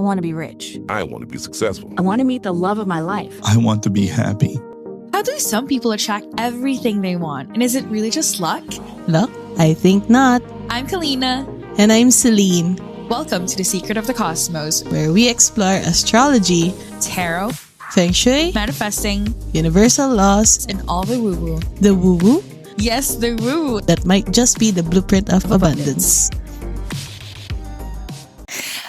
want to be rich. I want to be successful. I want to meet the love of my life. I want to be happy. How do some people attract everything they want? And is it really just luck? Luck? I think not. I'm Kalina. And I'm Selene, Welcome to the Secret of the Cosmos, where we explore astrology, tarot, feng shui, manifesting, universal laws, and all the woo-woo. the woo-woo Yes, the woo-woo. that might just be the blueprint of abundance.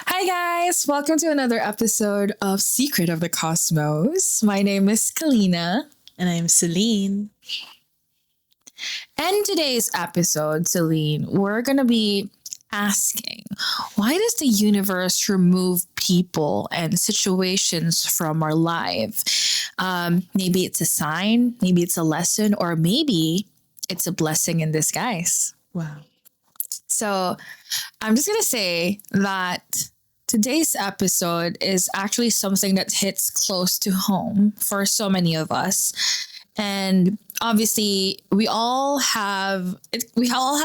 Hi guys, welcome to another episode of Secret of the Cosmos. My name is Kalina. And I'm Selene. And today's episode, Selene, we're going to be asking, why does the universe remove people and situations from our life? Maybe it's a sign, maybe it's a lesson, or maybe it's a blessing in disguise. Wow. So I'm just going to say that today's episode is actually something that hits close to home for so many of us. And obviously we all have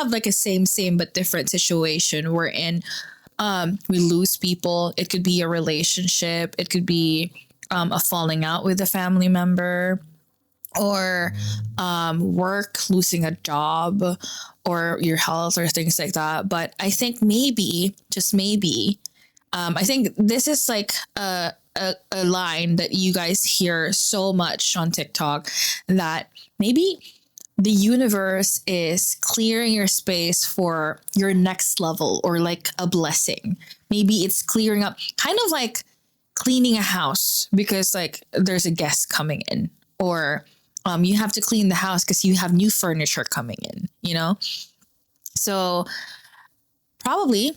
like a same but different situation. We're in, we lose people. It could be a relationship. It could be a falling out with a family member, or work, losing a job, or your health, or things like that. But I think maybe, just maybe, I think this is like a line that you guys hear so much on TikTok, that maybe the universe is clearing your space for your next level, or like a blessing. Maybe it's clearing up, kind of like cleaning a house because like there's a guest coming in, or you have to clean the house because you have new furniture coming in, you know? So probably,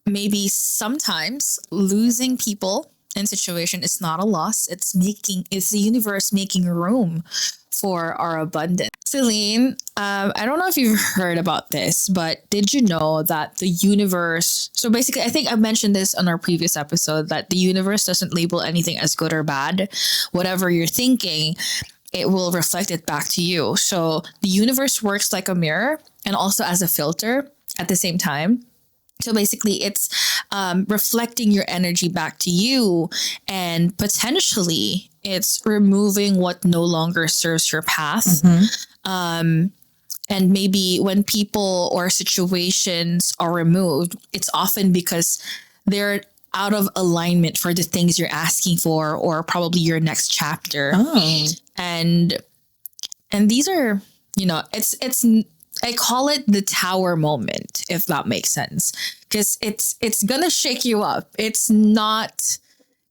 maybe sometimes losing people in situation is not a loss. It's the universe making room for our abundance. Selene, I don't know if you've heard about this, but did you know that the universe, so basically, I think I mentioned this on our previous episode, that the universe doesn't label anything as good or bad. Whatever you're thinking, it will reflect it back to you. So the universe works like a mirror and also as a filter at the same time. So basically, it's reflecting your energy back to you, and potentially it's removing what no longer serves your path. Mm-hmm. And maybe when people or situations are removed, it's often because they're out of alignment for the things you're asking for, or probably your next chapter. Oh. And these are, you know, it's I call it the tower moment, if that makes sense, because it's gonna shake you up. It's not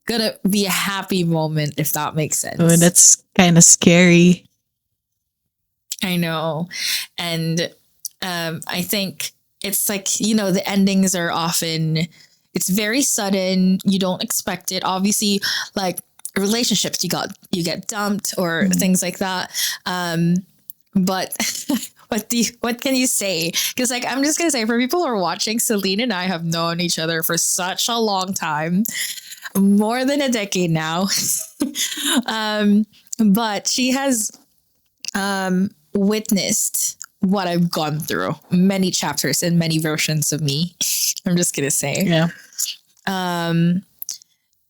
gonna be a happy moment, if that makes sense. Oh, that's kind of scary. I know. And I think it's like, you know, the endings are often, it's very sudden. You don't expect it. Obviously, like relationships, you get dumped or things like that. But what can you say? Because like, I'm just gonna say, for people who are watching, Selene and I have known each other for such a long time, more than a decade now. But she has witnessed what I've gone through, many chapters and many versions of me. I'm just gonna say. Yeah.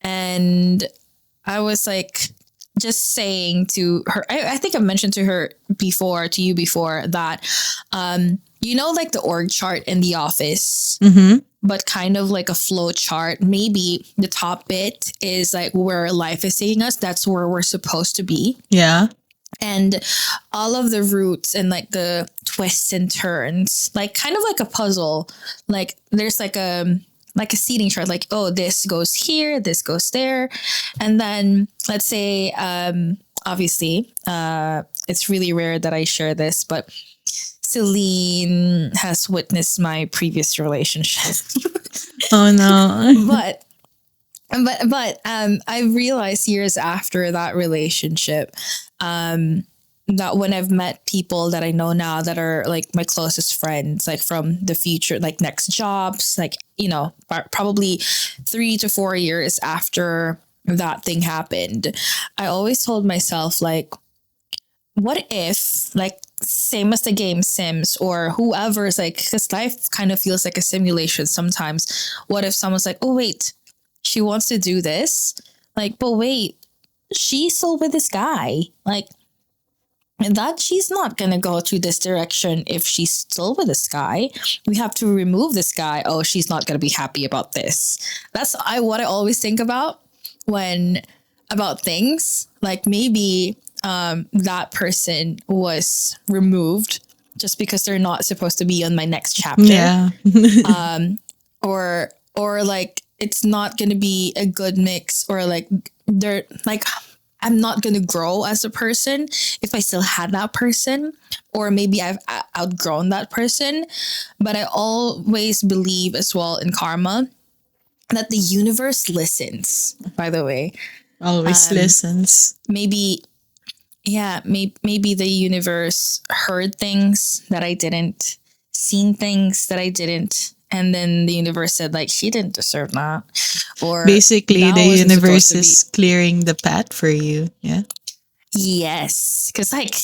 And I was like, just saying to her, I think I mentioned to you before that, you know, like the org chart in the office, but kind of like a flow chart. Maybe the top bit is like where life is taking us. That's where we're supposed to be. Yeah. And all of the routes and like the twists and turns, like kind of like a puzzle. Like there's like a seating chart, like, oh, this goes here, this goes there. And then let's say, obviously, it's really rare that I share this, but Selene has witnessed my previous relationship. Oh no. But I realized years after that relationship, that when I've met people that I know now that are like my closest friends, like from the future, like next jobs, like, you know, probably 3 to 4 years after that thing happened, I always told myself, like, what if, like, same as the game Sims or whoever's like, because life kind of feels like a simulation sometimes. What if someone's like, oh, wait, she wants to do this. Like, but wait, she's still with this guy. Like, that she's not gonna go to this direction if she's still with this guy. We have to remove this guy. Oh, she's not gonna be happy about this. That's what I always think about when about things. Like maybe that person was removed just because they're not supposed to be on my next chapter. Yeah. Or like it's not gonna be a good mix, or like they're like I'm not gonna grow as a person if I still had that person, or maybe I've outgrown that person. But I always believe as well in karma, that the universe listens. By the way, Always listens. maybe maybe the universe heard things that I didn't, seen things that I didn't, and then the universe said like she didn't deserve that, or Basically, that the wasn't universe supposed to be. is clearing the path for you. Yeah. Yes, because like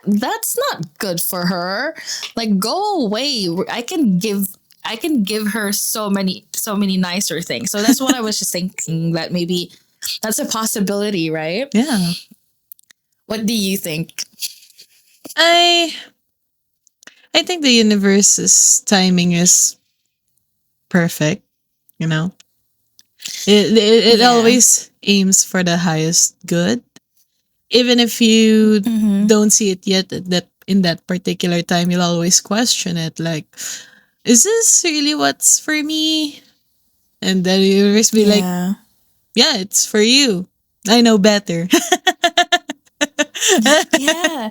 that's not good for her. Like go away. I can give her so many nicer things. So that's what I was just thinking, that maybe that's a possibility, right? Yeah. What do you think? I I think the universe's timing is perfect, you know. It Yeah. always aims for the highest good. Even if you Mm-hmm. don't see it yet at that in that particular time, you'll always question it like, is this really what's for me? And then the universe be like, Yeah. yeah, it's for you. I know better. Yeah.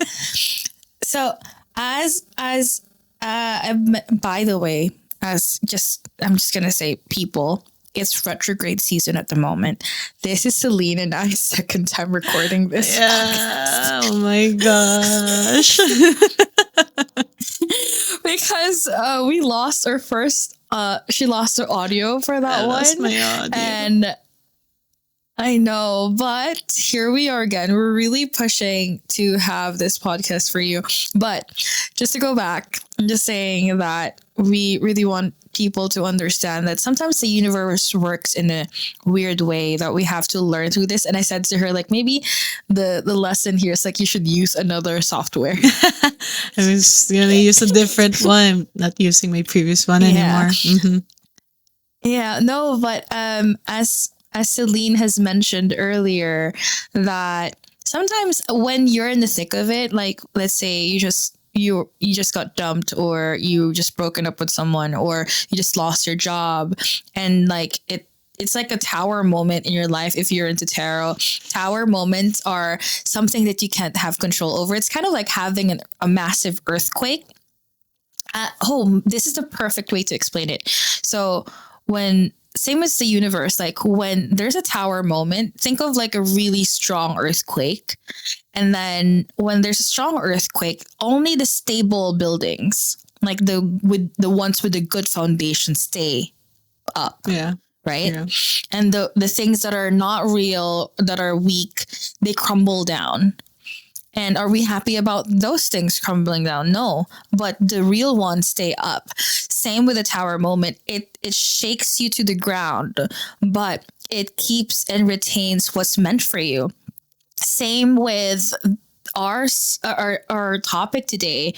So by the way, as just I'm just gonna say, people, it's retrograde season at the moment. This is Selene and I's second time recording this podcast. Yeah. Oh my gosh. Because we lost our first she lost her audio for that I one. lost my audio. And I know, but here we are again. We're really pushing to have this podcast for you. But just to go back, I'm just saying that we really want people to understand that sometimes the universe works in a weird way, that we have to learn through this. And I said to her, like, maybe the lesson here is like you should use another software. I was gonna use a different one. I'm not using my previous one Yeah. anymore. Hmm. Yeah, no, but as Celine has mentioned earlier, that sometimes when you're in the thick of it, like let's say you just got dumped, or you just broken up with someone, or you just lost your job, and like it's like a tower moment in your life. If you're into tarot, tower moments are something that you can't have control over. It's kind of like having a massive earthquake at home. This is the perfect way to explain it. So when same as the universe, like when there's a tower moment, think of like a really strong earthquake. And then when there's a strong earthquake, only the stable buildings, like the ones with the good foundation, stay up, Yeah. right? Yeah. And the things that are not real, that are weak, they crumble down. And are we happy about those things crumbling down? No, but the real ones stay up. Same with the tower moment. It shakes you to the ground, but it keeps and retains what's meant for you. Same with our topic today.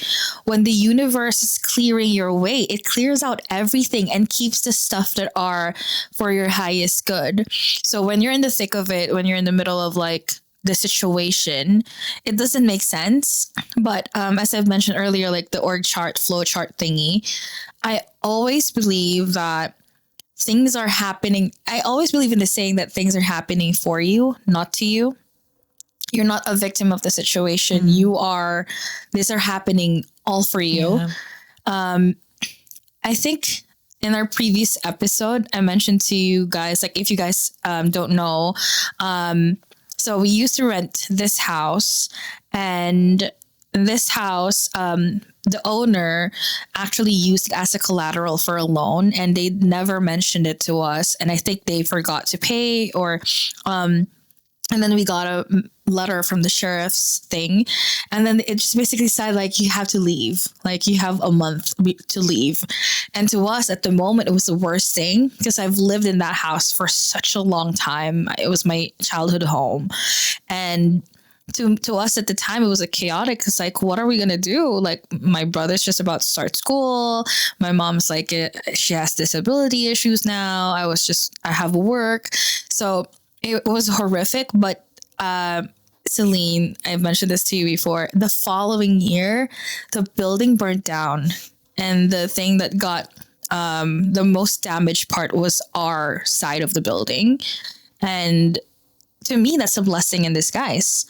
When the universe is clearing your way, it clears out everything and keeps the stuff that are for your highest good. So when you're in the thick of it, when you're in the middle of like the situation, it doesn't make sense. But as I've mentioned earlier, like the org chart, flow chart thingy, I always believe that things are happening. I always believe in the saying that things are happening for you, not to you. You're not a victim of the situation. You are, these are happening all for you. Yeah. I think in our previous episode, I mentioned to you guys, like if you guys don't know, so we used to rent this house, and this house, the owner actually used it as a collateral for a loan, and they never mentioned it to us. And I think they forgot to pay, or and then we got letter from the sheriff's thing, and then it just basically said like you have to leave, like you have a month to leave. And to us at the moment, it was the worst thing because I've lived in that house for such a long time. It was my childhood home, and to us at the time it was a chaotic because like what are we gonna do, like my brother's just about to start school, my mom's like she has disability issues now, I have work, so it was horrific. But Celine, I've mentioned this to you before, the following year the building burnt down, and the thing that got the most damaged part was our side of the building. And to me that's a blessing in disguise.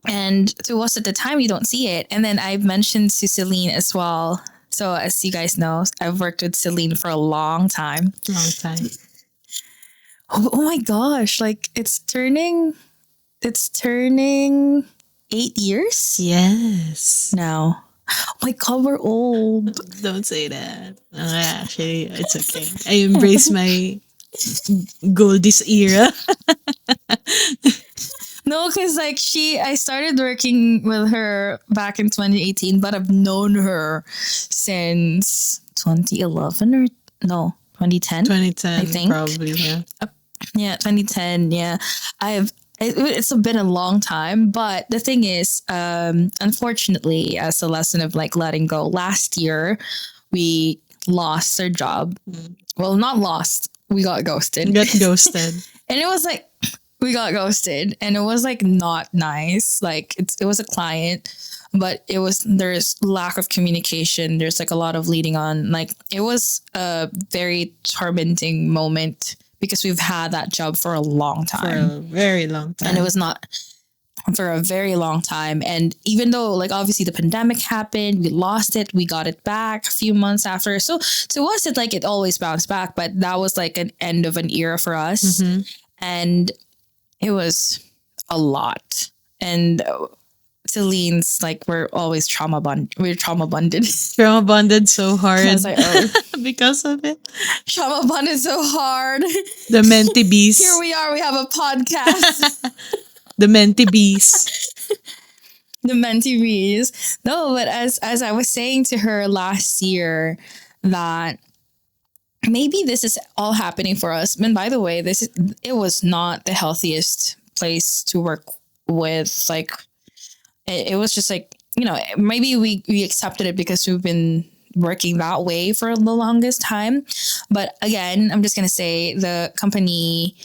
And to us at the time, you don't see it. And then I've mentioned to Celine as well. So as you guys know, I've worked with Celine for a long time. Long time. Oh my gosh. Like it's turning 8 years Yes. now. Oh my God, we're old. Don't say that. Actually, it's okay. I embrace my goldies era. No, because like I started working with her back in 2018, but I've known her since 2011 or no, 2010. 2010, I think. probably, yeah. Yeah, 2010. Yeah, it's been a long time, but the thing is, unfortunately, as a lesson of like letting go, last year we lost our job. Well, not lost. We got ghosted. Got ghosted. And it was like we got ghosted, and it was like not nice. Like it was a client, but there's lack of communication. There's like a lot of leading on. Like it was a very tormenting moment because we've had that job for a long For time, a very long time. and it was not for a very long time. And even though like obviously the pandemic happened, we lost it, we got it back a few months after. So to us, it like it always bounced back, but that was like an end of an era for us. And it was a lot. And Celine's like, we're always we're trauma bonded. Trauma bonded so hard. I was like, oh, because of it. trauma bonded so hard. The Menti Bees. Here we are, we have a podcast. The Menti Bees. The Menti Bees. No, but as I was saying to her last year that maybe this is all happening for us. And by the way, it was not the healthiest place to work with. Like it was just like, maybe we accepted it because we've been working that way for the longest time. But again, I'm just gonna say the company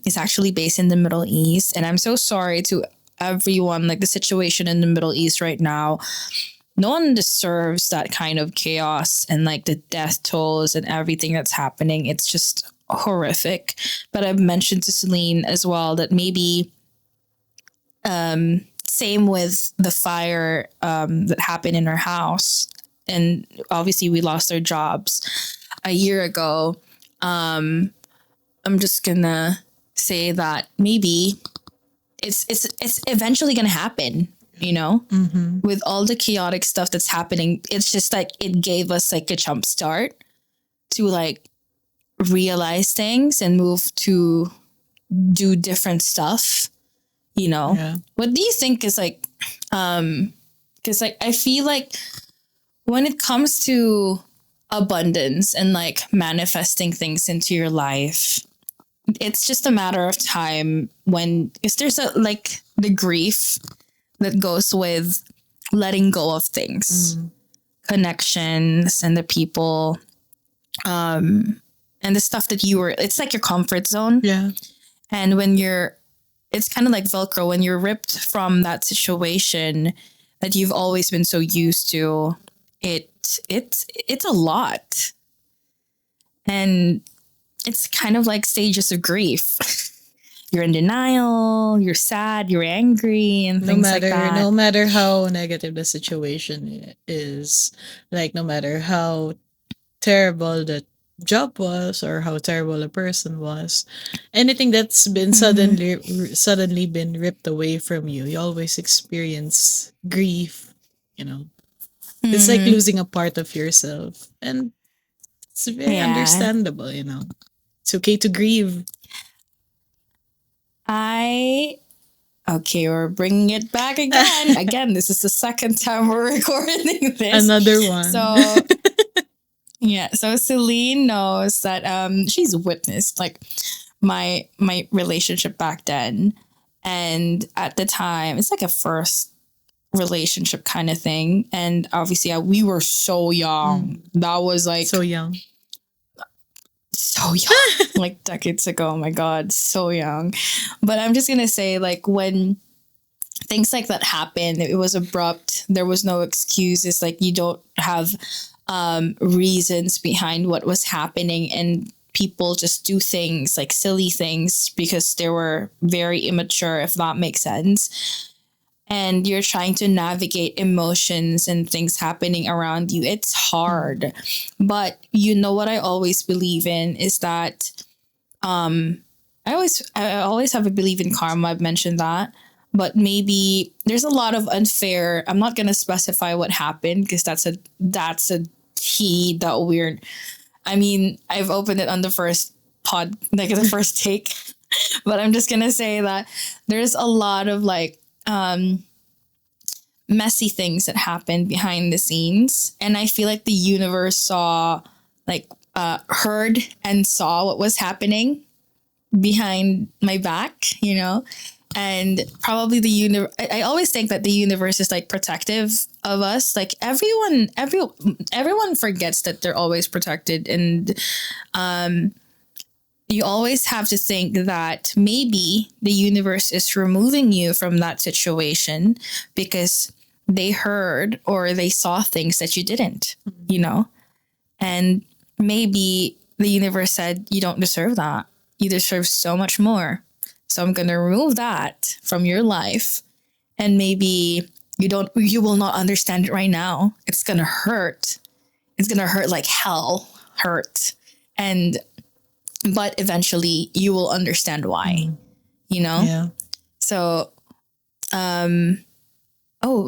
is actually based in the Middle East, and I'm so sorry to everyone. Like the situation in the Middle East right now, no one deserves that kind of chaos and like the death tolls and everything that's happening. It's just horrific. But I've mentioned to Celine as well that maybe same with the fire that happened in our house. And obviously we lost our jobs a year ago. I'm just gonna say that maybe it's eventually gonna happen, with all the chaotic stuff that's happening. It's just like it gave us like a jump start to like realize things and move to do different stuff. Yeah. What do you think is like because like I feel like when it comes to abundance and like manifesting things into your life, it's just a matter of time when is there's a like the grief that goes with letting go of things, connections and the people, and the stuff that it's like your comfort zone. Yeah. And it's kind of like Velcro when you're ripped from that situation that you've always been so used to. It's a lot, and it's kind of like stages of grief. You're in denial, you're sad, you're angry, and things like that. No matter how negative the situation is, like no matter how terrible the job was or how terrible a person was, anything that's been suddenly been ripped away from you, you always experience grief. It's like losing a part of yourself, and it's very understandable. It's okay to grieve. I Okay, we're bringing it back again. Again, this is the second time we're recording this. Another one. So yeah, so Celine knows that she's witnessed like my relationship back then. And at the time, it's like a first relationship kind of thing. And obviously we were so young. That was like so young. so young. Like decades ago. Oh my God, so young. But I'm just gonna say, like, when things like that happen, it was abrupt. There was no excuses. Like, you don't have reasons behind what was happening, and people just do things like silly things because they were very immature, if that makes sense. And you're trying to navigate emotions and things happening around you. It's hard. But you know what I always believe in is that I always have a belief in karma. I've mentioned that. But maybe there's a lot of unfair. I'm not gonna specify what happened because that's a key that weird. I mean, I've opened it on the first like the first take, but I'm just gonna say that there's a lot of like messy things that happen behind the scenes, and I feel like the universe saw, like, heard and saw what was happening behind my back, you know. And probably the universe, I always think that the universe is like protective of us. Like everyone forgets that they're always protected. And you always have to think that maybe the universe is removing you from that situation because they heard or they saw things that you didn't, you know? And maybe the universe said, you don't deserve that. You deserve so much more. So I'm going to remove that from your life. And maybe you will not understand it right now. It's going to hurt. It's going to hurt like hell hurt. But eventually you will understand why, you know? Yeah. So, I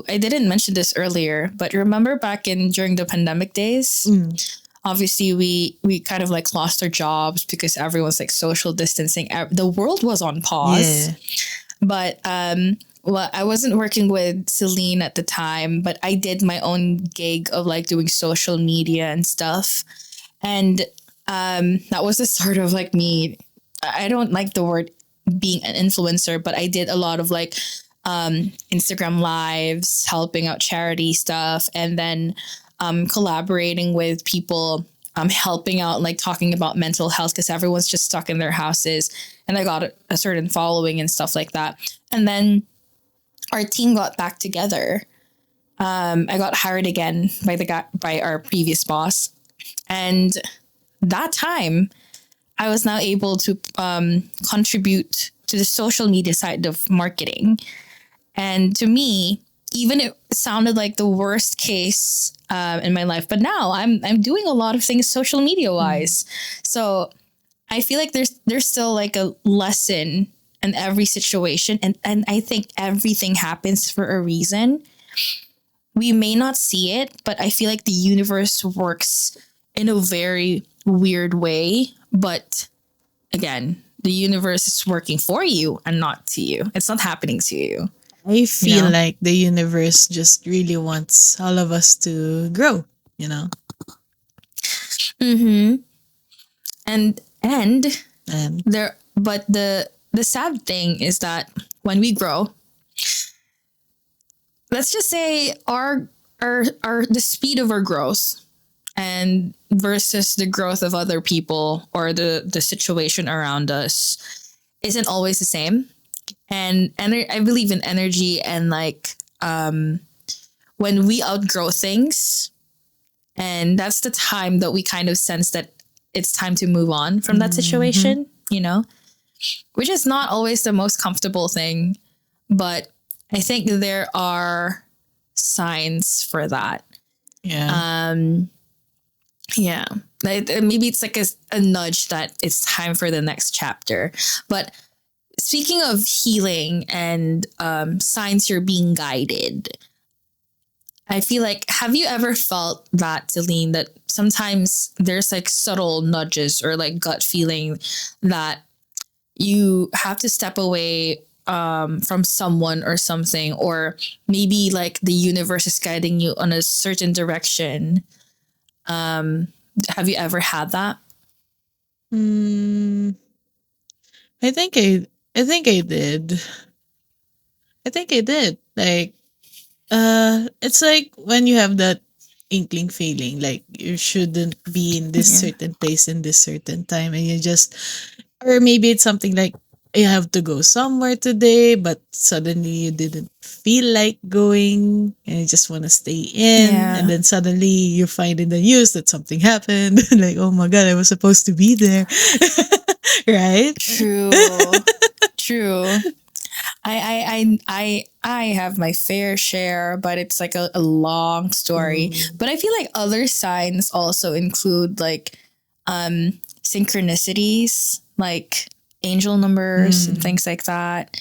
didn't mention this earlier, but remember during the pandemic days, obviously we kind of like lost our jobs because everyone's like social distancing. The world was on pause. Yeah. But well, I wasn't working with Celine at the time, but I did my own gig of like doing social media and stuff. And that was the start of like me. I don't like the word being an influencer, but I did a lot of like Instagram lives, helping out charity stuff, and then collaborating with people, helping out, like talking about mental health because everyone's just stuck in their houses. And I got a certain following and stuff like that. And then our team got back together. I got hired again by our previous boss. And that time I was now able to contribute to the social media side of marketing. And to me, even it sounded like the worst case in my life, but now I'm doing a lot of things social media wise. So I feel like there's still like a lesson in every situation, and I think everything happens for a reason. We may not see it, but I feel like the universe works in a very weird way. But again, the universe is working for you and not to you. It's not happening to you. I feel like the universe just really wants all of us to grow, you know? Mm-hmm. And but the sad thing is that when we grow, let's just say our the speed of our growth and versus the growth of other people or the situation around us isn't always the same. And I believe in energy, and like when we outgrow things, and that's the time that we kind of sense that it's time to move on from that situation, you know, which is not always the most comfortable thing, but I think there are signs for that. Yeah. Yeah. Like, maybe it's like a nudge that it's time for the next chapter. But speaking of healing and signs you're being guided, I feel like, have you ever felt that, Celine, that sometimes there's like subtle nudges or like gut feeling that you have to step away from someone or something, or maybe like the universe is guiding you on a certain direction. Have you ever had that? Mm, I think I think I did. I think I did. Like, it's like when you have that inkling feeling, like you shouldn't be in this Yeah. certain place in this certain time, and you just, or maybe it's something like you have to go somewhere today, but suddenly you didn't feel like going, and you just want to stay in, and Yeah. then suddenly you find in the news that something happened, like, oh my god, I was supposed to be there, right? True. True. I have my fair share, but it's like a long story. Mm. But I feel like other signs also include like synchronicities, like angel numbers and Mm. things like that.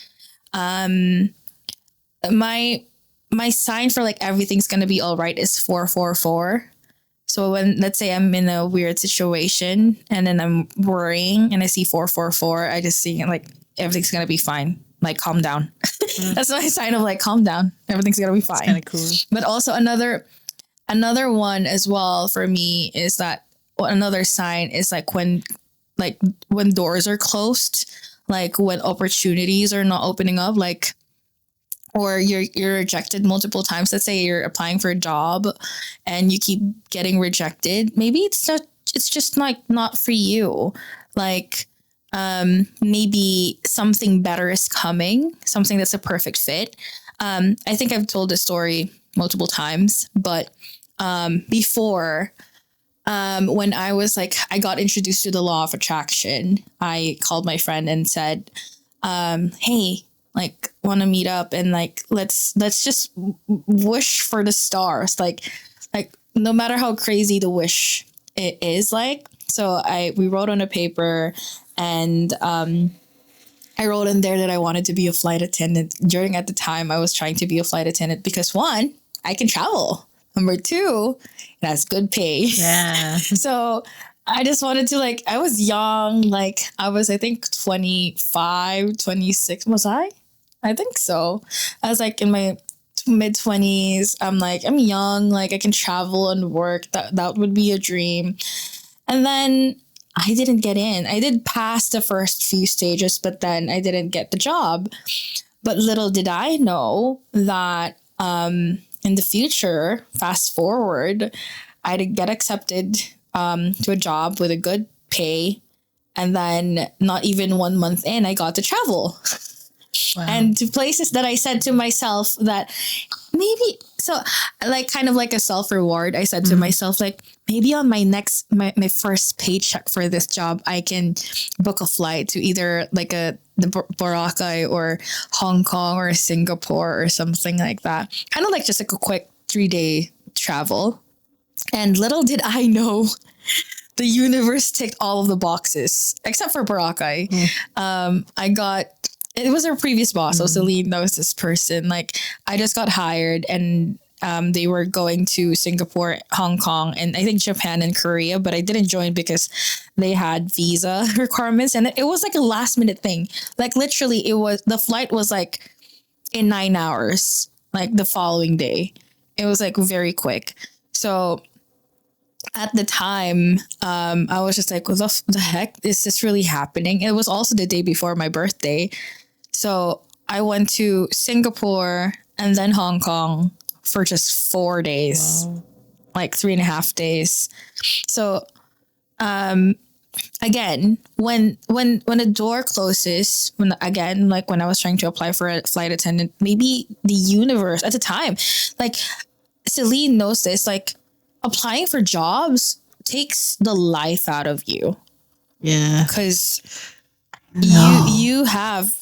Um my my sign for like everything's gonna be all right is 444. So when, let's say I'm in a weird situation and then I'm worrying and I see 444, I just see like everything's gonna be fine. Like calm down. Mm. That's my sign of like calm down. Everything's gonna be It's kind fine. of cool. But also another one as well for me is that, well, another sign is like when doors are closed, like when opportunities are not opening up, like, or you're rejected multiple times. Let's say you're applying for a job and you keep getting rejected. Maybe it's just like not for you. Like maybe something better is coming, something that's a perfect fit. I think I've told this story multiple times, but before, when I was like, I got introduced to the law of attraction, I called my friend and said, hey, like, want to meet up and like let's just wish for the stars, like no matter how crazy the wish it is, like. So I we wrote on a paper, and I wrote in there that I wanted to be a flight attendant. During at the time, I was trying to be a flight attendant because one, I can travel. Number two, it has good pay. Yeah. So I just wanted to, like, I was young, like I was, I think 25, 26. Was I? I think so. I was like in my mid 20s. I'm like, I'm young, like I can travel and work. That would be a dream. And then I didn't get in. I did pass the first few stages, but then I didn't get the job. But little did I know that in the future, fast forward, I'd get accepted to a job with a good pay. And then not even 1 month in, I got to travel. Wow. And to places that I said to myself that maybe, so like kind of like a self reward, I said to Mm. myself, like, maybe on my first paycheck for this job, I can book a flight to either like the Boracay or Hong Kong or Singapore or something like that. Kind of like just like a quick 3 day travel. And little did I know, the universe ticked all of the boxes except for Boracay. I got, it was our previous boss. So Selene knows this person. Like, I just got hired, and they were going to Singapore, Hong Kong, and I think Japan and Korea, but I didn't join because they had visa requirements, and it was like a last minute thing. Like literally, the flight was like in 9 hours, like the following day. It was like very quick. So at the time, I was just like, what the heck is this really happening? It was also the day before my birthday. So I went to Singapore and then Hong Kong for just 4 days, Wow. like 3.5 days. So again, when a door closes, when again, like when I was trying to apply for a flight attendant, maybe the universe at the time, like Celine knows this, like applying for jobs takes the life out of you Yeah. because No. you have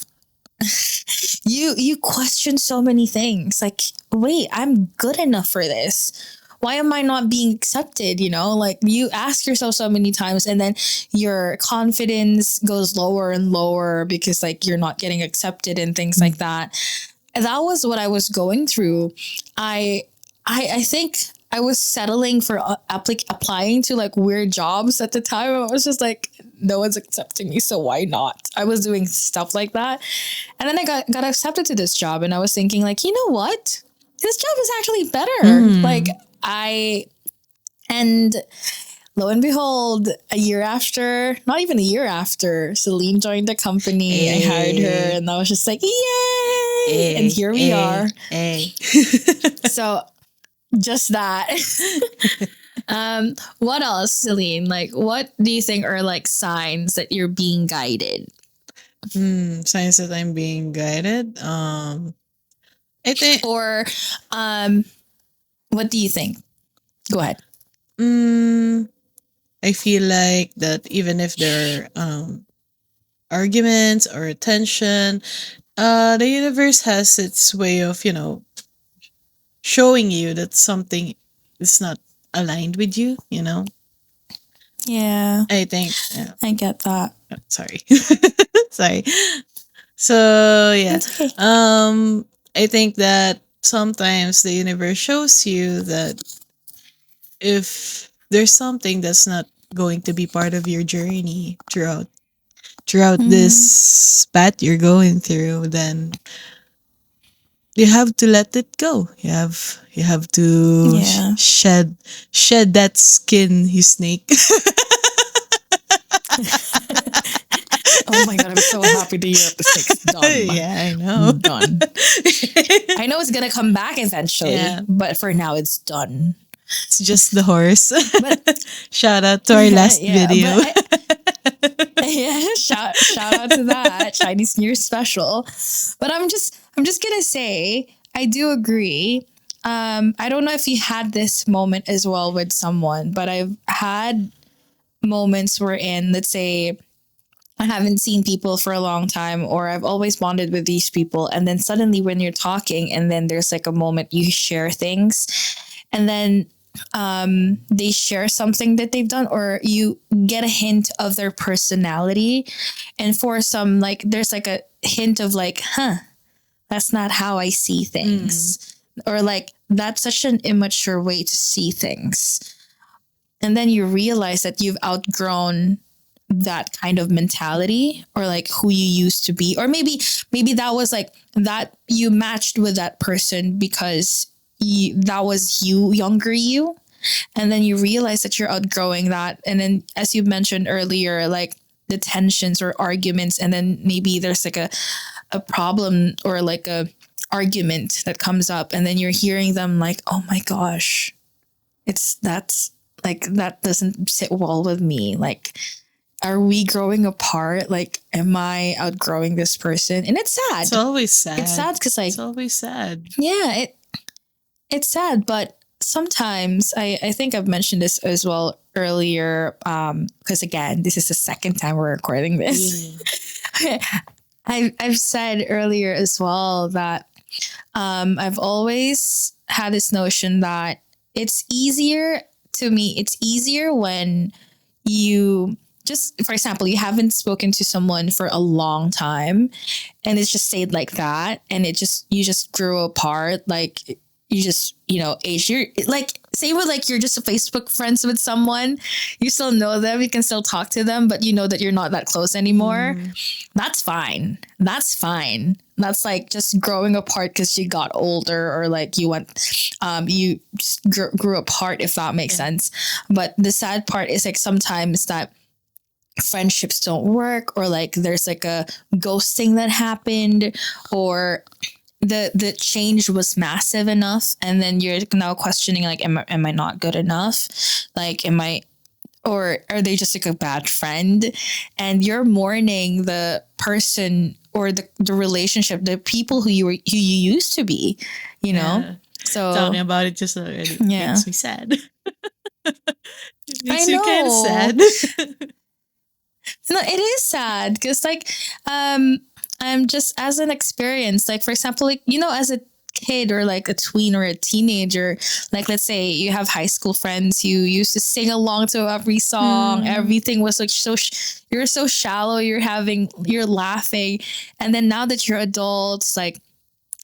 you question so many things, like, wait, I'm good enough for this, why am I not being accepted, like you ask yourself so many times, and then your confidence goes lower and lower because like you're not getting accepted and things like that. And that was what I was going through. I think I was settling for applying to like weird jobs at the time. I was just like, no one's accepting me, so why not? I was doing stuff like that. And then I got accepted to this job, and I was thinking like, you know what? This job is actually better. Like and lo and behold, a year after, not even a year after, Selene joined the company. I hired her, and I was just like, yay! And here we are. So just that. What else, Celine? Like, what do you think are like signs that you're being guided? Signs that I'm being guided. I think. Or, what do you think? Go ahead. I feel like that even if there are arguments or tension, the universe has its way of, showing you that something is not aligned with you, Yeah, I think, yeah. I get that. Oh, sorry. Sorry. So, yeah. It's okay. I think that sometimes the universe shows you that if there's something that's not going to be part of your journey throughout this path you're going through, then you have to let it go. You have to Yeah. shed that skin, you snake. Oh my god, I'm so happy to hear the snake's done. Yeah, I know. Done. I know it's gonna come back eventually, Yeah. but for now it's done. It's just the horse. But Shout out to our last video. Shout out to that Chinese New Year special. But I'm just gonna say I do agree. I don't know if you had this moment as well with someone, but I've had moments wherein, let's say, I haven't seen people for a long time, or I've always bonded with these people, and then suddenly when you're talking, and then there's like a moment you share things, and then they share something that they've done, or you get a hint of their personality, and for some, like, there's like a hint of like, that's not how I see things, or like, that's such an immature way to see things. And then you realize that you've outgrown that kind of mentality, or like who you used to be, or maybe that was like that you matched with that person because that was younger you, and then you realize that you're outgrowing that. And then, as you mentioned earlier, like the tensions or arguments, and then maybe there's like a problem or like a argument that comes up, and then you're hearing them like, oh my gosh, that's like, that doesn't sit well with me. Like, are we growing apart? Like, am I outgrowing this person? And it's sad. It's always sad. It's sad because, like, it's always sad. Yeah, it's sad. But sometimes I think I've mentioned this as well earlier. Because again, this is the second time we're recording this. I've said earlier as well that I've always had this notion that it's easier when you just, for example, you haven't spoken to someone for a long time, and it's just stayed like that, and you just grew apart. Like, you just, age. You're like, say with like, you're just Facebook friends with someone, you still know them, you can still talk to them, but you know that you're not that close anymore. That's fine. That's like just growing apart because you got older, or like you just grew apart, if that makes sense. But the sad part is like sometimes that friendships don't work, or like there's like a ghosting that happened, or the change was massive enough, and then you're now questioning like, am I not good enough? Like, or are they just like a bad friend? And you're mourning the person or the relationship, the people who you used to be, Yeah. So Talking about it just already makes me sad. It makes I me kind of know. sad. No, it is sad because like I'm just, as an experience, like, for example, like, as a kid or like a tween or a teenager, like, let's say you have high school friends, you used to sing along to every song, everything was like you're so shallow, you're laughing, and then now that you're adults, like,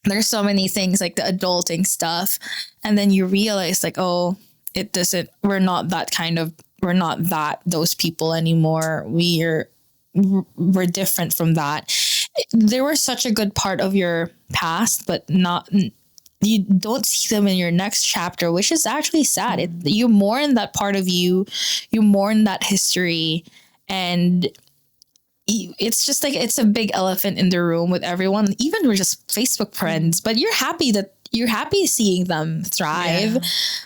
there's so many things like the adulting stuff, and then you realize like, oh, it doesn't, we're not that those people anymore. We're different from that. They were such a good part of your past, but not, you don't see them in your next chapter, which is actually sad. You mourn that part of you, you mourn that history, and it's just like it's a big elephant in the room with everyone, even with just Facebook friends. But you're happy seeing them thrive. Yeah.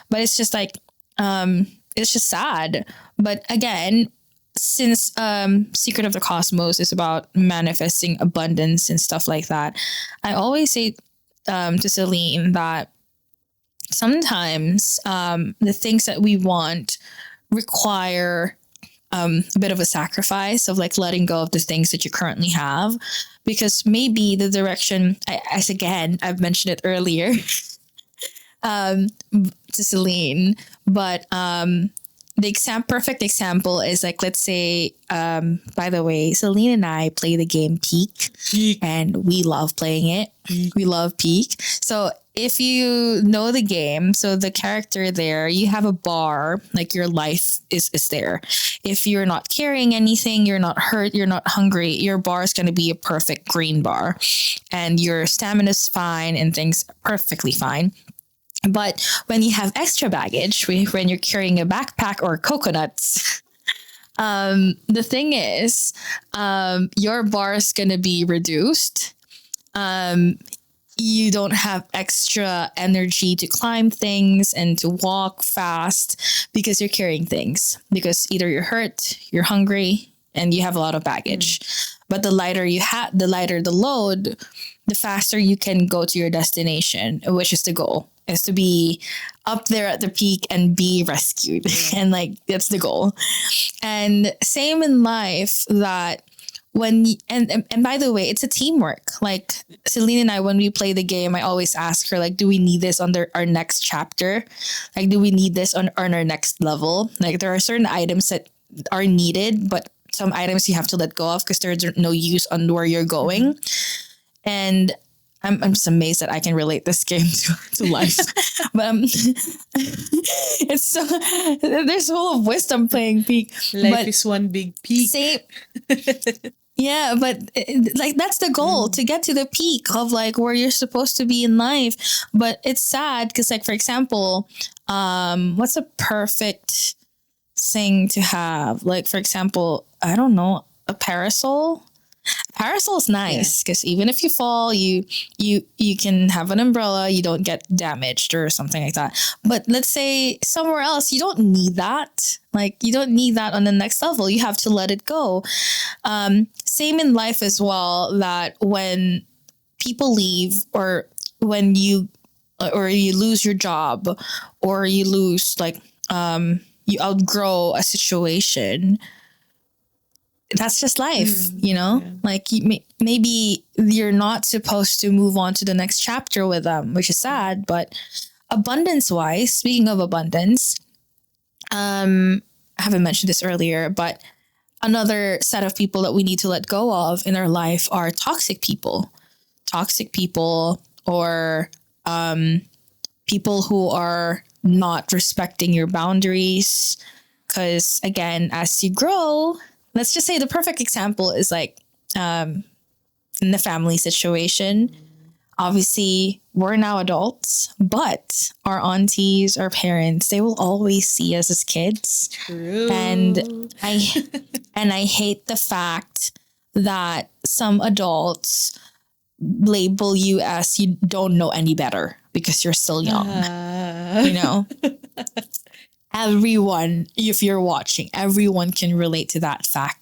But it's just like it's just sad. But again, since Secret of the Cosmos is about manifesting abundance and stuff like that, I always say to Selene that sometimes the things that we want require a bit of a sacrifice of like letting go of the things that you currently have, because maybe the direction, as again, I've mentioned it earlier to Selene, but the perfect example is like, let's say, by the way, Selene and I play the game Peak, and we love playing it. We love Peak. So if you know the game, so the character there, you have a bar, like your life is there. If you're not carrying anything, you're not hurt, you're not hungry, your bar is going to be a perfect green bar, and your stamina's fine and things perfectly fine. But when you have extra baggage, when you're carrying a backpack or coconuts, the thing is, your bar is going to be reduced. You don't have extra energy to climb things and to walk fast because you're carrying things. Because either you're hurt, you're hungry, and you have a lot of baggage. But the lighter the lighter the load, the faster you can go to your destination, which is the goal, is to be up there at the peak and be rescued. And like, that's the goal. And same in life, that and by the way, it's a teamwork. Like Selene and I, when we play the game, I always ask her, like, do we need this on our next chapter? Like, do we need this on our next level? Like, there are certain items that are needed, but some items you have to let go of because there's no use on where you're going. And I'm just amazed that I can relate this game to life. But it's so, there's full of wisdom playing Peak. Life is one big peak. Same. Yeah, but like that's the goal, to get to the peak of like where you're supposed to be in life. But it's sad because, like, for example, what's a perfect thing to have? Like, for example, I don't know, a parasol. Parasol is nice because even if you fall, you can have an umbrella, you don't get damaged or something like that. But let's say somewhere else, you don't need that. Like, you don't need that on the next level. You have to let it go. Same in life as well, that when people leave, or when you lose your job, or you lose, like, you outgrow a situation, that's just life, you know? Yeah. Like, maybe you're not supposed to move on to the next chapter with them, which is sad. But abundance wise, speaking of abundance, I haven't mentioned this earlier, but another set of people that we need to let go of in our life are toxic people, or people who are not respecting your boundaries. Because again, as you grow, let's just say the perfect example is like in the family situation. Obviously, we're now adults, but our aunties, our parents, they will always see us as kids. True. And I hate the fact that some adults label you as you don't know any better because you're still young. You know? Everyone, if you're watching, everyone can relate to that fact.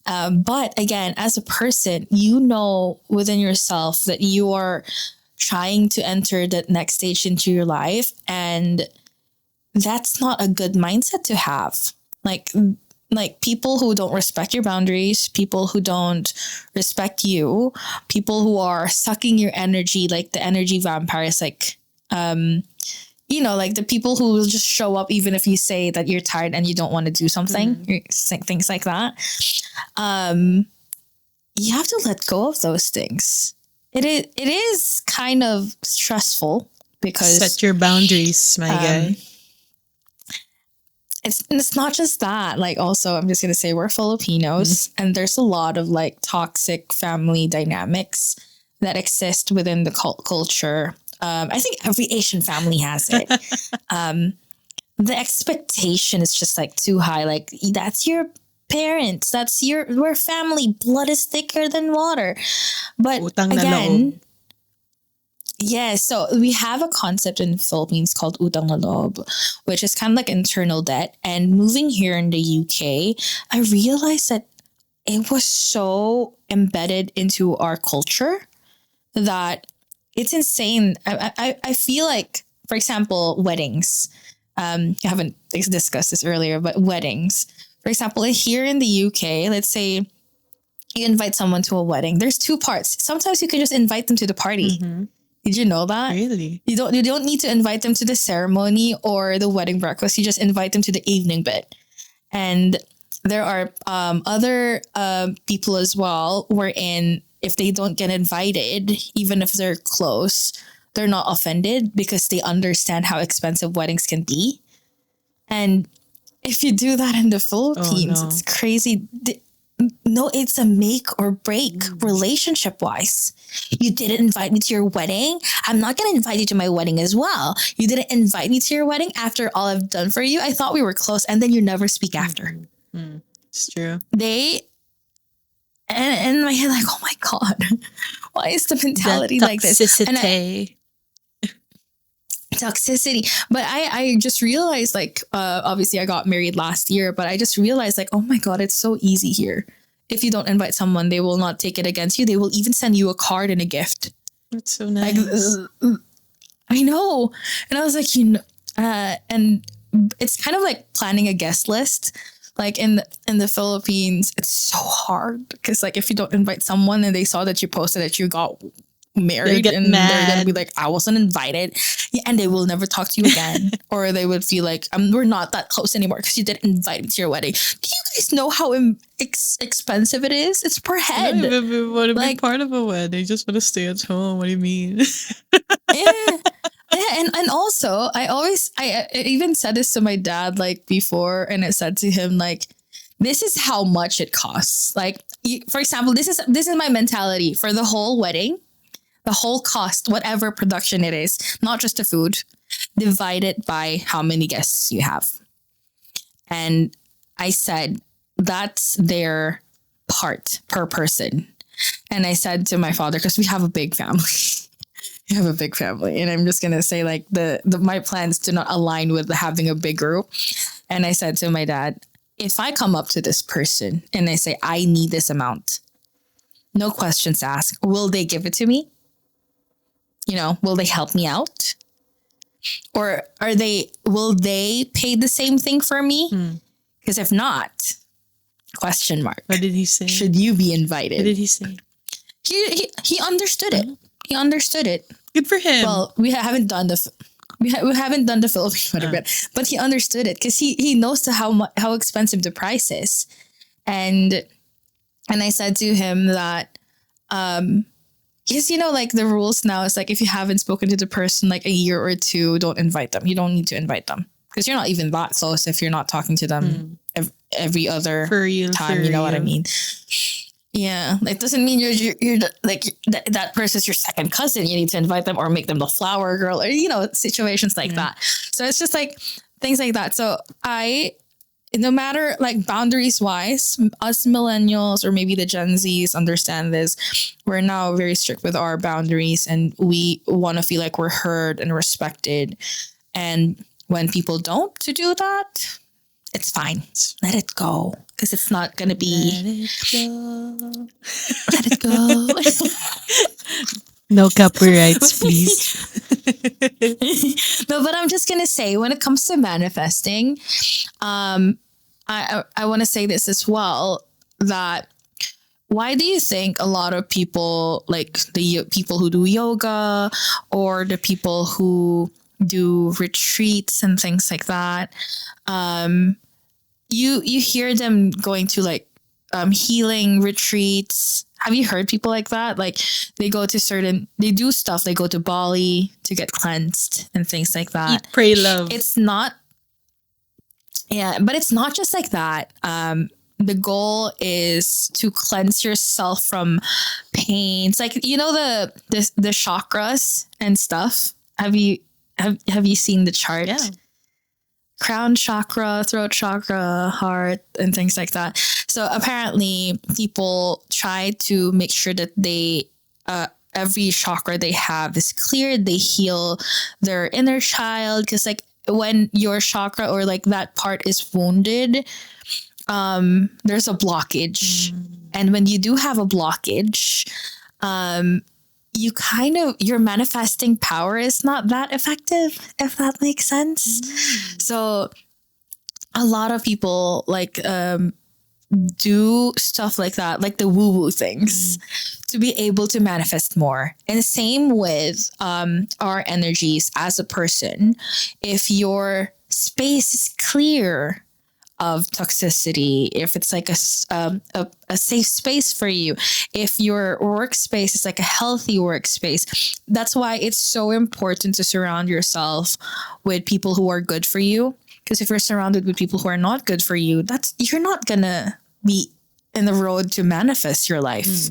But again, as a person, you know within yourself that you are trying to enter that next stage into your life. And that's not a good mindset to have. Like people who don't respect your boundaries, people who don't respect you, people who are sucking your energy, like the energy vampires, like, you know, like the people who will just show up even if you say that you're tired and you don't want to do something, things like that. You have to let go of those things. it is kind of stressful because Set your boundaries, my guy. it's not just that. Like, also, I'm just gonna say we're Filipinos, and there's a lot of like toxic family dynamics that exist within the culture. I think every Asian family has it. The expectation is just like too high. Like, that's your parents. We're family. Blood is thicker than water. But Utang na again, loob. yeah, so we have a concept in the Philippines called utang na loob, which is kind of like internal debt. And moving here in the UK, I realized that it was so embedded into our culture that it's insane. I feel like, for example, weddings. I haven't discussed this earlier, but weddings. For example, here in the UK, let's say you invite someone to a wedding. There's two parts. Sometimes you can just invite them to the party. Did you know that? Really? You don't need to invite them to the ceremony or the wedding breakfast. You just invite them to the evening bit. And there are other people as well wherein if they don't get invited, even if they're close, they're not offended because they understand how expensive weddings can be. And if you do that in the Philippines, it's crazy. No, it's a make or break relationship wise. You didn't invite me to your wedding. I'm not going to invite you to my wedding as well. You didn't invite me to your wedding after all I've done for you. I thought we were close, and then you never speak after. It's true. They and in my head, like, oh my God, why is the mentality like this? Toxicity. Toxicity. But I just realized, like, obviously I got married last year, but I just realized, like, oh my God, it's so easy here. If you don't invite someone, they will not take it against you. They will even send you a card and a gift. That's so nice. Like, I know. And I was like, and it's kind of like planning a guest list. Like in the Philippines, it's so hard because, like, if you don't invite someone and they saw that you posted that you got married, and they're gonna be like, I wasn't invited, and they will never talk to you again. Or they would feel like, we're not that close anymore because you didn't invite me to your wedding. Do you guys know how expensive it is? It's per head. I don't even want to be Like- part of a wedding. Just want to stay at home. What do you mean? Yeah. Yeah, and also I even said this to my dad, like, before, and I said to him, like, this is how much it costs. Like, for example, this is my mentality for the whole wedding, the whole cost, whatever production it is, not just the food, divided by how many guests you have. And I said, that's their part per person. And I said to my father, because we have a big family. We have a big family. And I'm just going to say, like, my plans do not align with having a big group. And I said to my dad, if I come up to this person and I say, I need this amount, no questions asked, will they give it to me? Will they help me out? Or will they pay the same thing for me? Because if not, question mark. What did he say? Should you be invited? What did he say? He understood it. He understood it. Good for him. Well, we haven't done we haven't done the Philippine wedding yet, but he understood it because he knows how expensive the price is, and I said to him that because like the rules now is like, if you haven't spoken to the person like a year or two, don't invite them. You don't need to invite them because you're not even that close if you're not talking to them every other time. You know what I mean? Yeah, it doesn't mean you're like that person's your second cousin. You need to invite them or make them the flower girl or situations like that. So it's just like things like that. So no matter like boundaries wise, us millennials or maybe the Gen Zs understand this. We're now very strict with our boundaries and we want to feel like we're heard and respected. And when people don't to do that, it's fine. Let it go. Because it's not going to be... Let it go. No copyrights, please. No, but I'm just going to say, when it comes to manifesting, I want to say this as well, that why do you think a lot of people, like the people who do yoga or the people who do retreats and things like that, you hear them going to like healing retreats, Have you heard people like that? Like they do stuff. They go to Bali to get cleansed and things like that. Eat, pray, love. It's not, yeah, but it's not just like that. The goal is to cleanse yourself from pains. Like, you know, the chakras and stuff. Have you seen the chart? Yeah. Crown chakra, throat chakra, heart, and things like that. So apparently people try to make sure that they every chakra they have is cleared. They heal their inner child, because like when your chakra or like that part is wounded, there's a blockage. And when you do have a blockage, your manifesting power is not that effective, if that makes sense. So a lot of people like do stuff like that, like the woo-woo things, to be able to manifest more. And same with our energies as a person. If your space is clear of toxicity, if it's like a safe space for you, if your workspace is like a healthy workspace, that's why it's so important to surround yourself with people who are good for you. Because if you're surrounded with people who are not good for you, you're not gonna be in the road to manifest your life.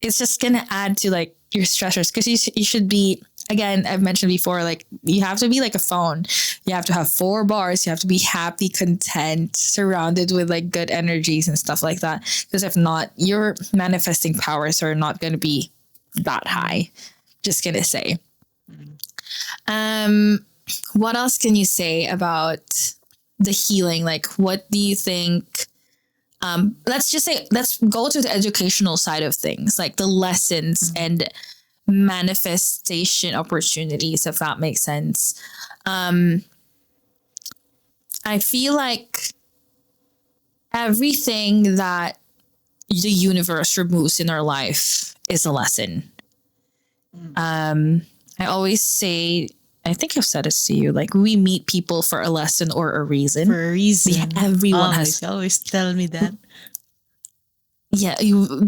It's just gonna add to like your stressors, because you should be, again, I've mentioned before, like you have to be like a phone. You have to have 4 bars. You have to be happy, content, surrounded with like good energies and stuff like that. Because if not, your manifesting powers are not going to be that high. Just gonna say. What else can you say about the healing? Like, what do you think? Let's go to the educational side of things, like the lessons and manifestation opportunities, if that makes sense. I feel like everything that the universe removes in our life is a lesson. I always say, I think I've said this to you, like we meet people for a lesson or a reason. For a reason. Everyone always tell me that. Yeah,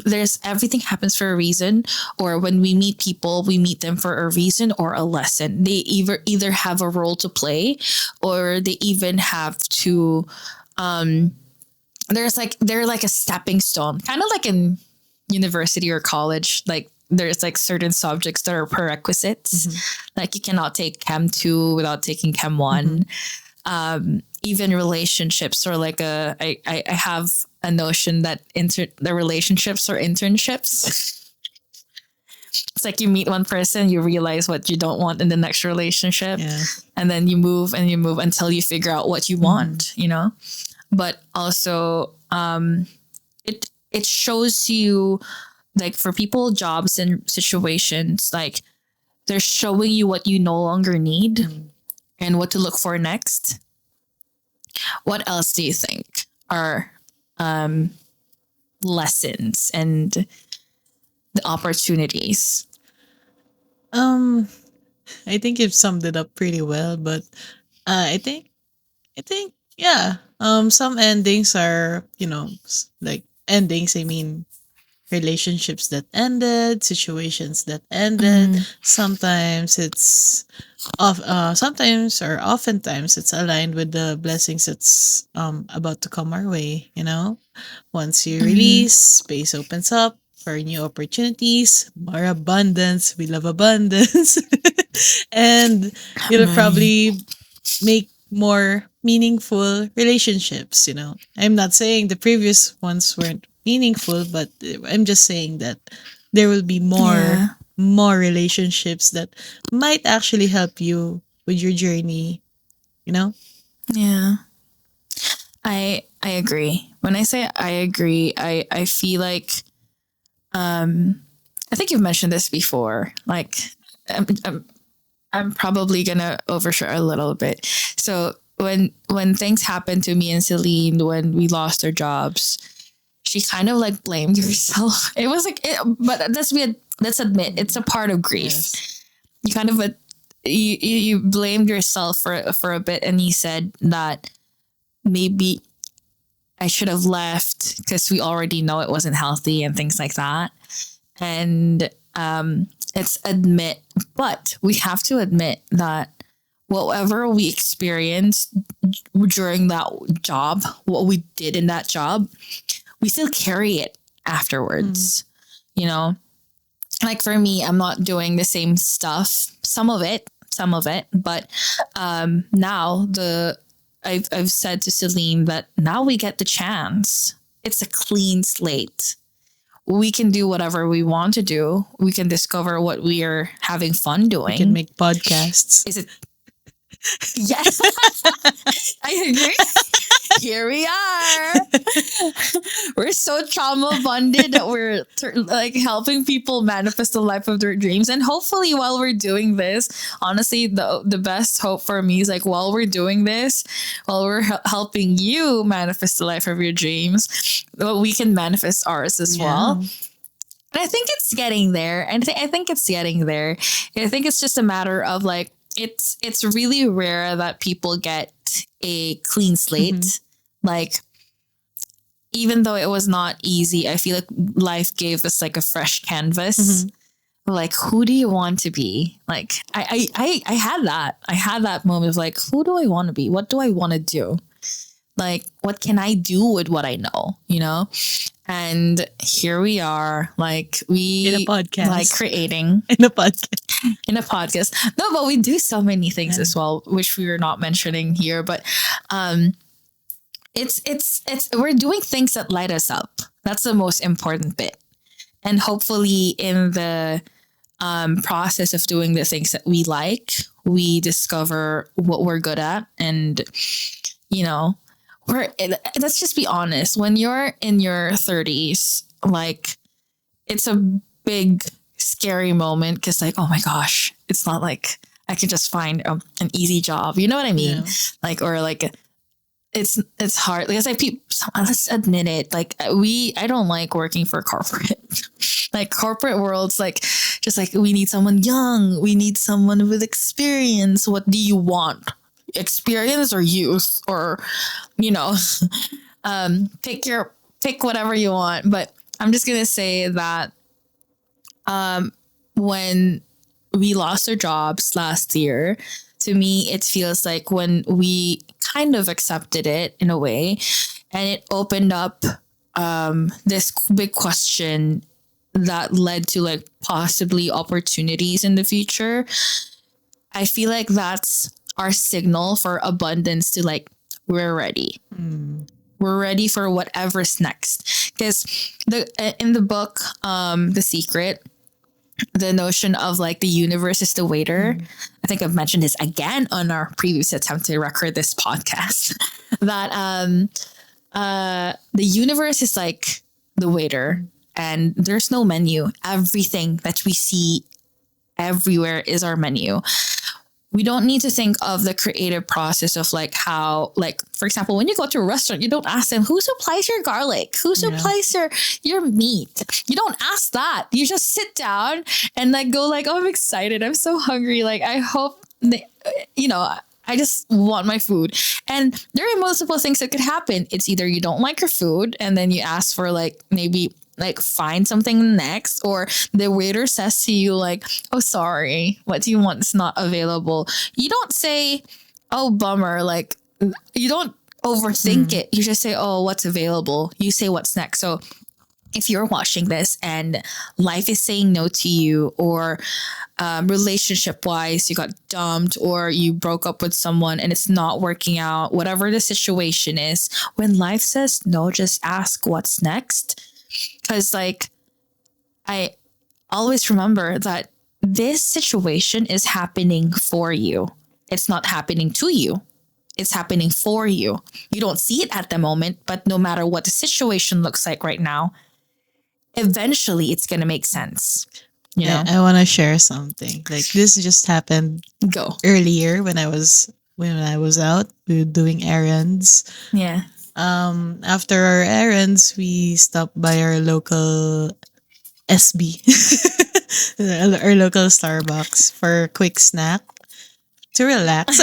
there's everything happens for a reason, or when we meet people, we meet them for a reason or a lesson. They either have a role to play, or they even have to they're like a stepping stone, kind of like in university or college. Like there's like certain subjects that are prerequisites. Like you cannot take Chem 2 without taking Chem 1. Even relationships are like I have a notion that the relationships are internships. It's like you meet one person, you realize what you don't want in the next relationship, and then you move until you figure out what you want, you know? But also it shows you, like for people, jobs and situations, like they're showing you what you no longer need and what to look for next. What else do you think are lessons and the opportunities? I think you've summed it up pretty well, but I think yeah. Some endings are, like endings, I mean relationships that ended, situations that ended. Sometimes it's sometimes or oftentimes it's aligned with the blessings that's about to come our way, once you release, space opens up for new opportunities, more abundance. We love abundance. And you'll probably make more meaningful relationships. I'm not saying the previous ones weren't meaningful, but I'm just saying that there will be more relationships that might actually help you with your journey, Yeah. I agree. When I say I agree, I feel like I think you've mentioned this before. Like I'm probably gonna overshare a little bit. So when things happened to me and Celine, when we lost our jobs, she kind of like blamed herself. It was like, but let's admit, it's a part of grief. Yes. You kind of you blamed yourself for a bit, and you said that maybe I should have left because we already know it wasn't healthy and things like that. And but we have to admit that whatever we experienced during that job, what we did in that job, we still carry it afterwards. You know, like for me, I'm not doing the same stuff. Some of it, but now I've said to Celine that now we get the chance. It's a clean slate. We can do whatever we want to do. We can discover what we are having fun doing. We can make podcasts. Is it? Yes, I agree. Here we are. We're so trauma bonded that we're like helping people manifest the life of their dreams. And hopefully while we're doing this, honestly, the best hope for me is like while we're doing this, while we're helping you manifest the life of your dreams, we can manifest ours as well. And I think it's getting there. And I think it's getting there. I think it's just a matter of like, it's really rare that people get a clean slate. Like, even though it was not easy, I feel like life gave us like a fresh canvas. Like, who do you want to be? Like, I had that. I had that moment of like, who do I want to be? What do I want to do? Like, what can I do with what I know? You know? And here we are, like we in a podcast, like creating in a podcast. No, but we do so many things as well, which we were not mentioning here. But it's we're doing things that light us up. That's the most important bit. And hopefully in the process of doing the things that we like, we discover what we're good at. And, you know, let's just be honest. When you're in your 30s, like it's a big, scary moment because like, oh my gosh, it's not like I can just find an easy job. You know what I mean? Yeah. Like, or like it's hard because like people, let's admit it. Like I don't like working for corporate. Like corporate world's like just like we need someone young, we need someone with experience. What do you want? Experience or youth, or you know, pick whatever you want. But I'm just gonna say that when we lost our jobs last year, to me it feels like when we kind of accepted it in a way, and it opened up this big question that led to like possibly opportunities in the future. I feel like that's our signal for abundance to like, we're ready. We're ready for whatever's next. Because in the book, The Secret, the notion of like the universe is the waiter. I think I've mentioned this again on our previous attempt to record this podcast, that the universe is like the waiter and there's no menu. Everything that we see everywhere is our menu. We don't need to think of the creative process of like how, like, for example, when you go to a restaurant, you don't ask them, who supplies your garlic? Who supplies your meat? You don't ask that. You just sit down and like go like, oh, I'm excited. I'm so hungry. Like, I hope, I just want my food. And there are multiple things that could happen. It's either you don't like your food and then you ask for like maybe like find something next, or the waiter says to you like, oh, sorry, what do you want? It's not available. You don't say, oh, bummer. Like you don't overthink it. You just say, oh, what's available? You say what's next. So if you're watching this and life is saying no to you, or relationship wise, you got dumped or you broke up with someone and it's not working out, whatever the situation is, when life says no, just ask what's next. Because like, I always remember that this situation is happening for you. It's not happening to you. It's happening for you. You don't see it at the moment, but no matter what the situation looks like right now, eventually it's going to make sense. You know? I want to share something. Like this just happened earlier when I was out, we were doing errands. Yeah. After our errands, we stopped by our local SB, our local Starbucks for a quick snack to relax.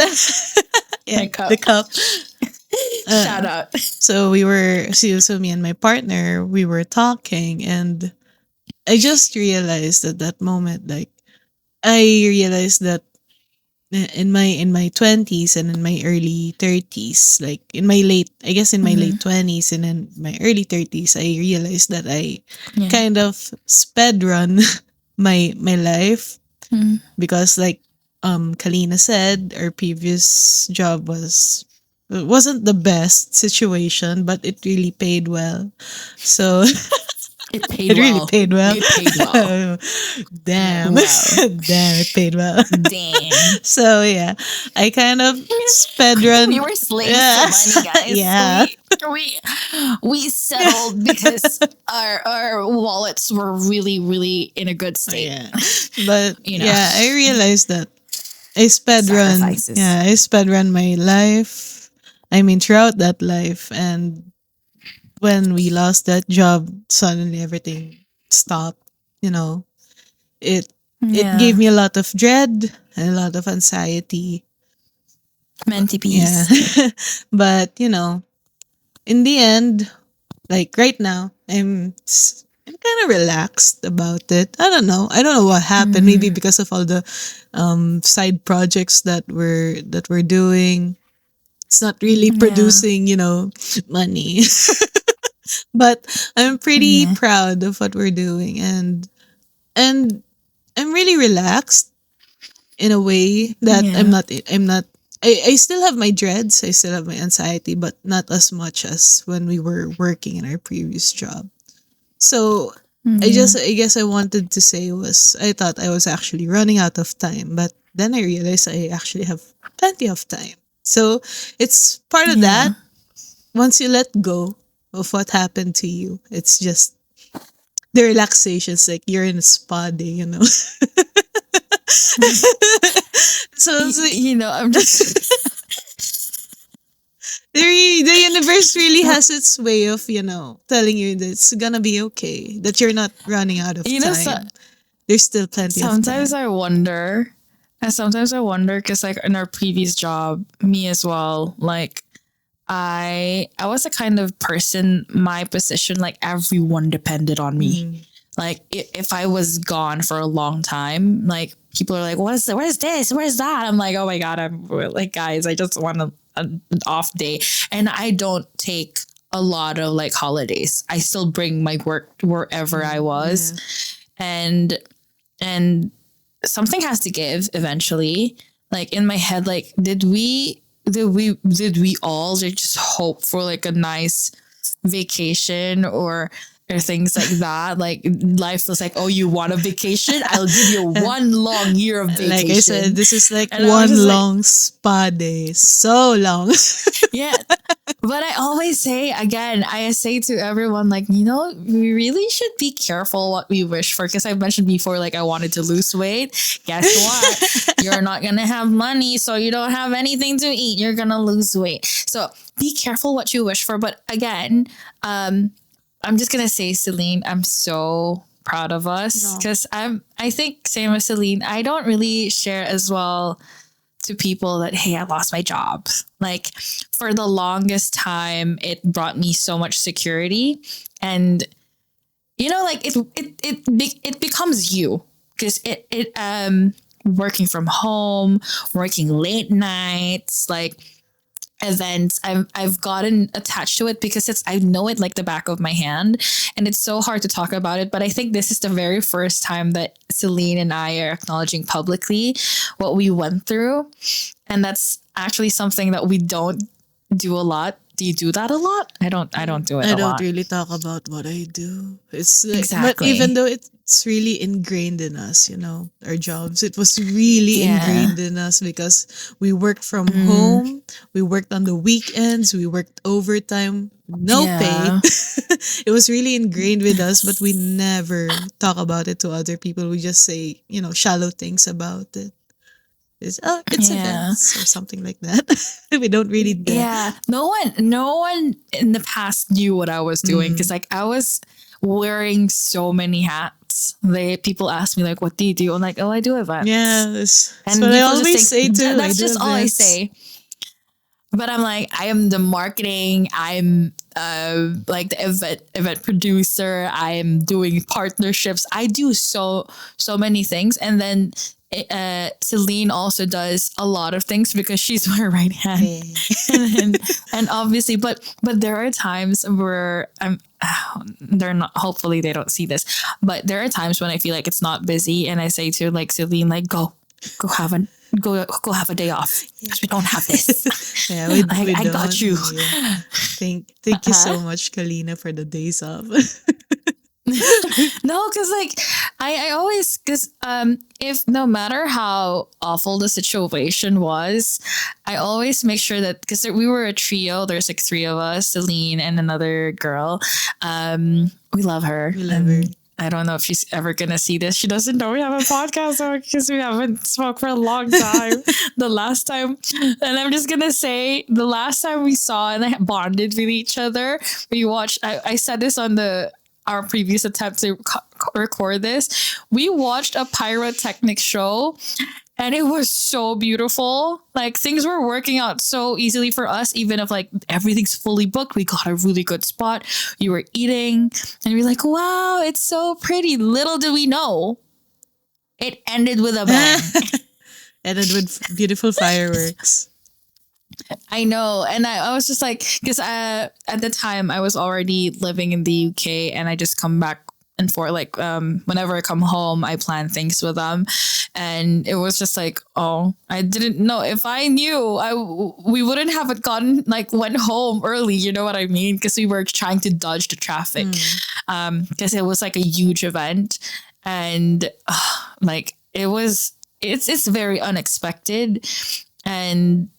The cup. The cup. Shout Uh, out. so we were, so me and my partner, we were talking, and I just realized at that moment, like, I realized that in my 20s and in my early 30s, like in my late, I guess in my Mm-hmm. late 20s and in my early 30s, I realized that I Yeah. kind of sped run my life, Mm. because like Kalina said, our previous job it wasn't the best situation, but it really paid well. So It paid it really well. paid well. It paid well. Damn. Well, Damn, it paid well. damn. So yeah, I kind of sped We run. were slaves to Yeah. money, guys. Yeah. We settled because our wallets were really, really in a good state. Yeah. But You know, yeah, I realized that I sped run. sacrifices. Yeah, I sped run my life. I mean, throughout that life, and when we lost that job, suddenly everything stopped. You know, it it gave Yeah. me a lot of dread and a lot of anxiety. Meant to Yeah. peace. But, in the end, like right now, I'm kind of relaxed about it. I don't know. I don't know what happened. Maybe Mm-hmm. because of all the side projects that we're doing. It's not really Yeah. producing, money. But I'm pretty Yeah. proud of what we're doing, and I'm really relaxed in a way that Yeah. I'm not I still have my dreads, I still have my anxiety, but not as much as when we were working in our previous job. So Yeah. I guess I wanted to say was, I thought I was actually running out of time, but then I realized I actually have plenty of time. So it's part of Yeah. that. Once you let go of what happened to you, it's just the relaxation's like you're in a spa day. So it's like I'm just. the universe really has its way of, telling you that it's gonna be okay, that you're not running out of So, time. There's still plenty of sometimes time. I wonder. And sometimes I wonder because, like, in our previous job, me as well, like, I was the kind of person, my position, like everyone depended on me. Mm. Like if I was gone for a long time, like people are like, where's this? Where's that? I'm like, oh my God, I'm like, guys, I just want an off day. And I don't take a lot of like holidays. I still bring my work wherever I was. Yeah. And and something has to give eventually. Like in my head, like did we all like just hope for like a nice vacation or things like that? Like life was like, oh, you want a vacation? I'll give you 1 long year of vacation. Like I said, this is like And I was one just like, long spa day. So long. yeah. But I always say, again, I say to everyone, like, we really should be careful what we wish for. Because I've mentioned before, like, I wanted to lose weight. Guess what? You're not going to have money, so you don't have anything to eat. You're going to lose weight. So be careful what you wish for. But again, I'm just going to say, Celine, I'm so proud of us. No. Because I think, same as Celine, I don't really share as well to people that, hey, I lost my job. Like for the longest time, it brought me so much security, and like it becomes you, because it working from home, working late nights, like events, I've gotten attached to it because I know it like the back of my hand, and it's so hard to talk about it. But I think this is the very first time that Celine and I are acknowledging publicly what we went through, and that's actually something that we don't do a lot. Do you do that a lot? I don't do it I a don't lot. really talk about what I do. It's like, but Exactly. even though it's really ingrained in us, our jobs, it was really Yeah. ingrained in us because we worked from Mm. home, we worked on the weekends, we worked overtime, no pay. Yeah. It was really ingrained with us, but we never talk about it to other people. We just say, shallow things about it. It's Yeah. events or something like that. We don't really Yeah. No one in the past knew what I was doing, because like I was wearing so many hats. People ask me like, what do you do? I'm like, oh, I do events. Yeah, that's And what I people just always think say too. I that's do just all I events. say. but I'm like, I am the marketing. I'm like the event producer. I am doing partnerships. I do so many things, and then Celine also does a lot of things because she's my right hand, Hey. and then, and obviously, but there are times where I'm. They're not. Hopefully, they don't see this. But there are times when I feel like it's not busy, and I say to like Celine, like, go have a go have a day off because we don't have this. Yeah, we I don't. got you. Yeah. Thank you Uh-huh. so much, Kalina, for the days off. No, because like I always because if no matter how awful the situation was, I always make sure that because we were a trio. There's like three of us, Celine and another girl. We love her. We love her. I don't know if she's ever gonna see this. She doesn't know we have a podcast because we haven't spoke for a long time. The last time, and I'm just gonna say, the last time we saw and I bonded with each other, we watched. I said this on our previous attempt to record this. We watched a pyrotechnic show and it was so beautiful. Like things were working out so easily for us, even if like everything's fully booked. We got a really good spot. You were eating and you're like, wow, it's so pretty. Little do we know, it ended with a bang. Ended with beautiful fireworks. I know. And I was just like, because at the time I was already living in the UK and I just come back and forth. Like whenever I come home, I plan things with them. And it was just like, oh, I didn't know. If I knew, we wouldn't have it gotten like went home early. You know what I mean? Because we were trying to dodge the traffic. Because it was like a huge event. And like it's very unexpected. And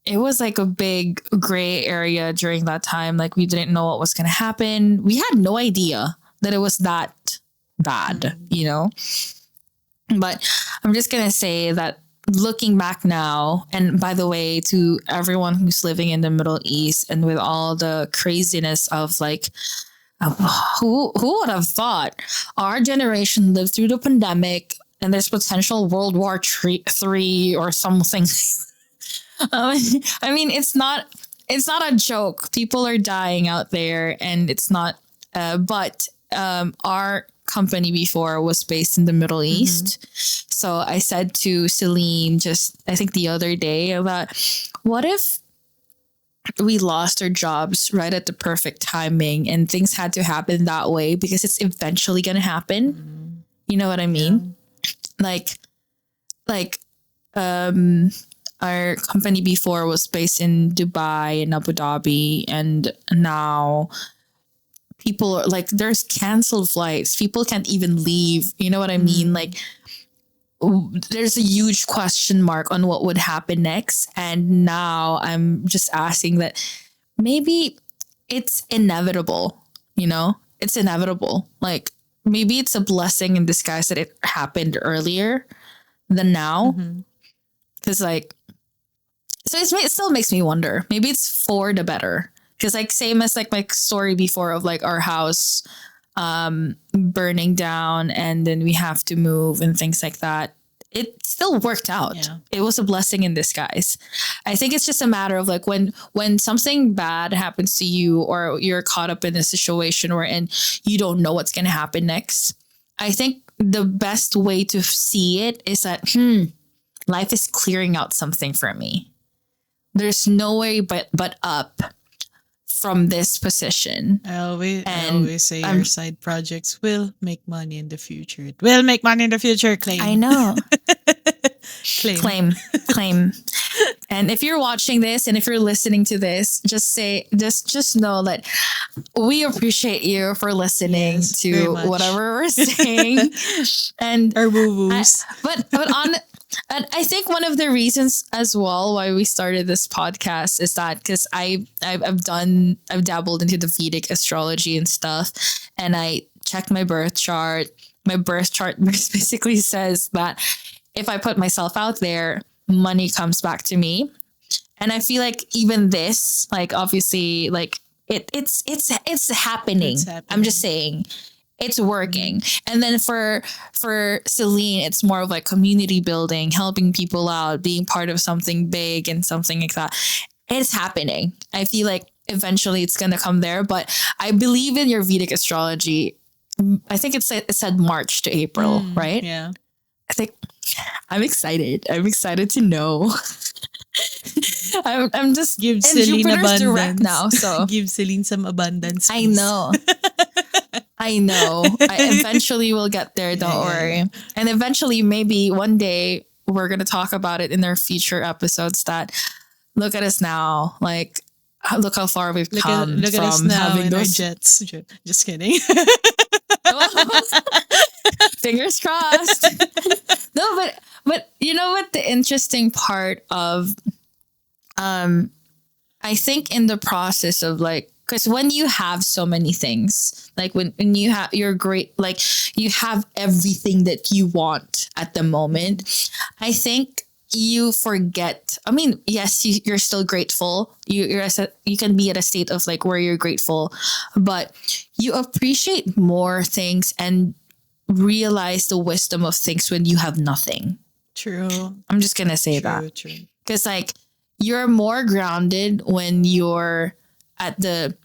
it was like a big gray area during that time. Like we didn't know what was going to happen. We had no idea that it was that bad, you know? But I'm just going to say that looking back now, and by the way, to everyone who's living in the Middle East and with all the craziness of like, who would have thought our generation lived through the pandemic and there's potential World War III or something. I mean, it's not a joke. People are dying out there, and it's not. But our company before was based in the Middle East, so I said to Celine just I think the other day about what if we lost our jobs right at the perfect timing and things had to happen that way because it's eventually going to happen. You know what I mean? Yeah. Like our company before was based in Dubai and Abu Dhabi, and now people are like, there's canceled flights. People can't even leave. You know what I mean? Like, there's a huge question mark on what would happen next. And now I'm just asking that maybe it's inevitable, you know? It's inevitable. Like, maybe it's a blessing in disguise that it happened earlier than now. Because, like, so it still makes me wonder. Maybe it's for the better. Because like same as like my story before of like our house burning down and then we have to move and things like that. It still worked out. Yeah. It was a blessing in disguise. I think it's just a matter of like when something bad happens to you or you're caught up in a situation wherein you don't know what's going to happen next. I think the best way to see it is that life is clearing out something for me. There's no way but up from this position. I always say your side projects will make money in the future. It will make money in the future, claim. I know. Claim. And if you're watching this and if you're listening to this, just know that we appreciate you for listening to whatever we're saying. And our woo-woos. And I think one of the reasons as well why we started this podcast is that because I've dabbled into the Vedic astrology and stuff, and I checked my birth chart. My birth chart basically says that if I put myself out there, money comes back to me. And I feel like even this, like obviously, like it's happening. I'm just saying. It's working. And then for Celine, it's more of like community building, helping people out, being part of something big and something like that. it's happening. I feel like eventually it's gonna come there, but I believe in your Vedic astrology. I think it said March to April, right? Yeah. I think I'm excited. I'm excited to know. I'm just Give and Celine Jupiter's direct abundance. now, so Give Celine some abundance. I Please. know. I know. I eventually will get there, don't worry. Yeah. And eventually maybe one day we're gonna talk about it in our future episodes that look at us now. Like look how far we've come Look at us from now having in our those jets. Just kidding. fingers crossed. No, but you know what the interesting part of I think in the process of like, because when you have so many things, like when you have, you're great, like you have everything that you want at the moment, I think you forget. I mean, yes, you're still grateful. You can be at a state of like where you're grateful, but you appreciate more things and realize the wisdom of things when you have nothing. True. I'm just gonna say that. True. Because like you're more grounded when you're at the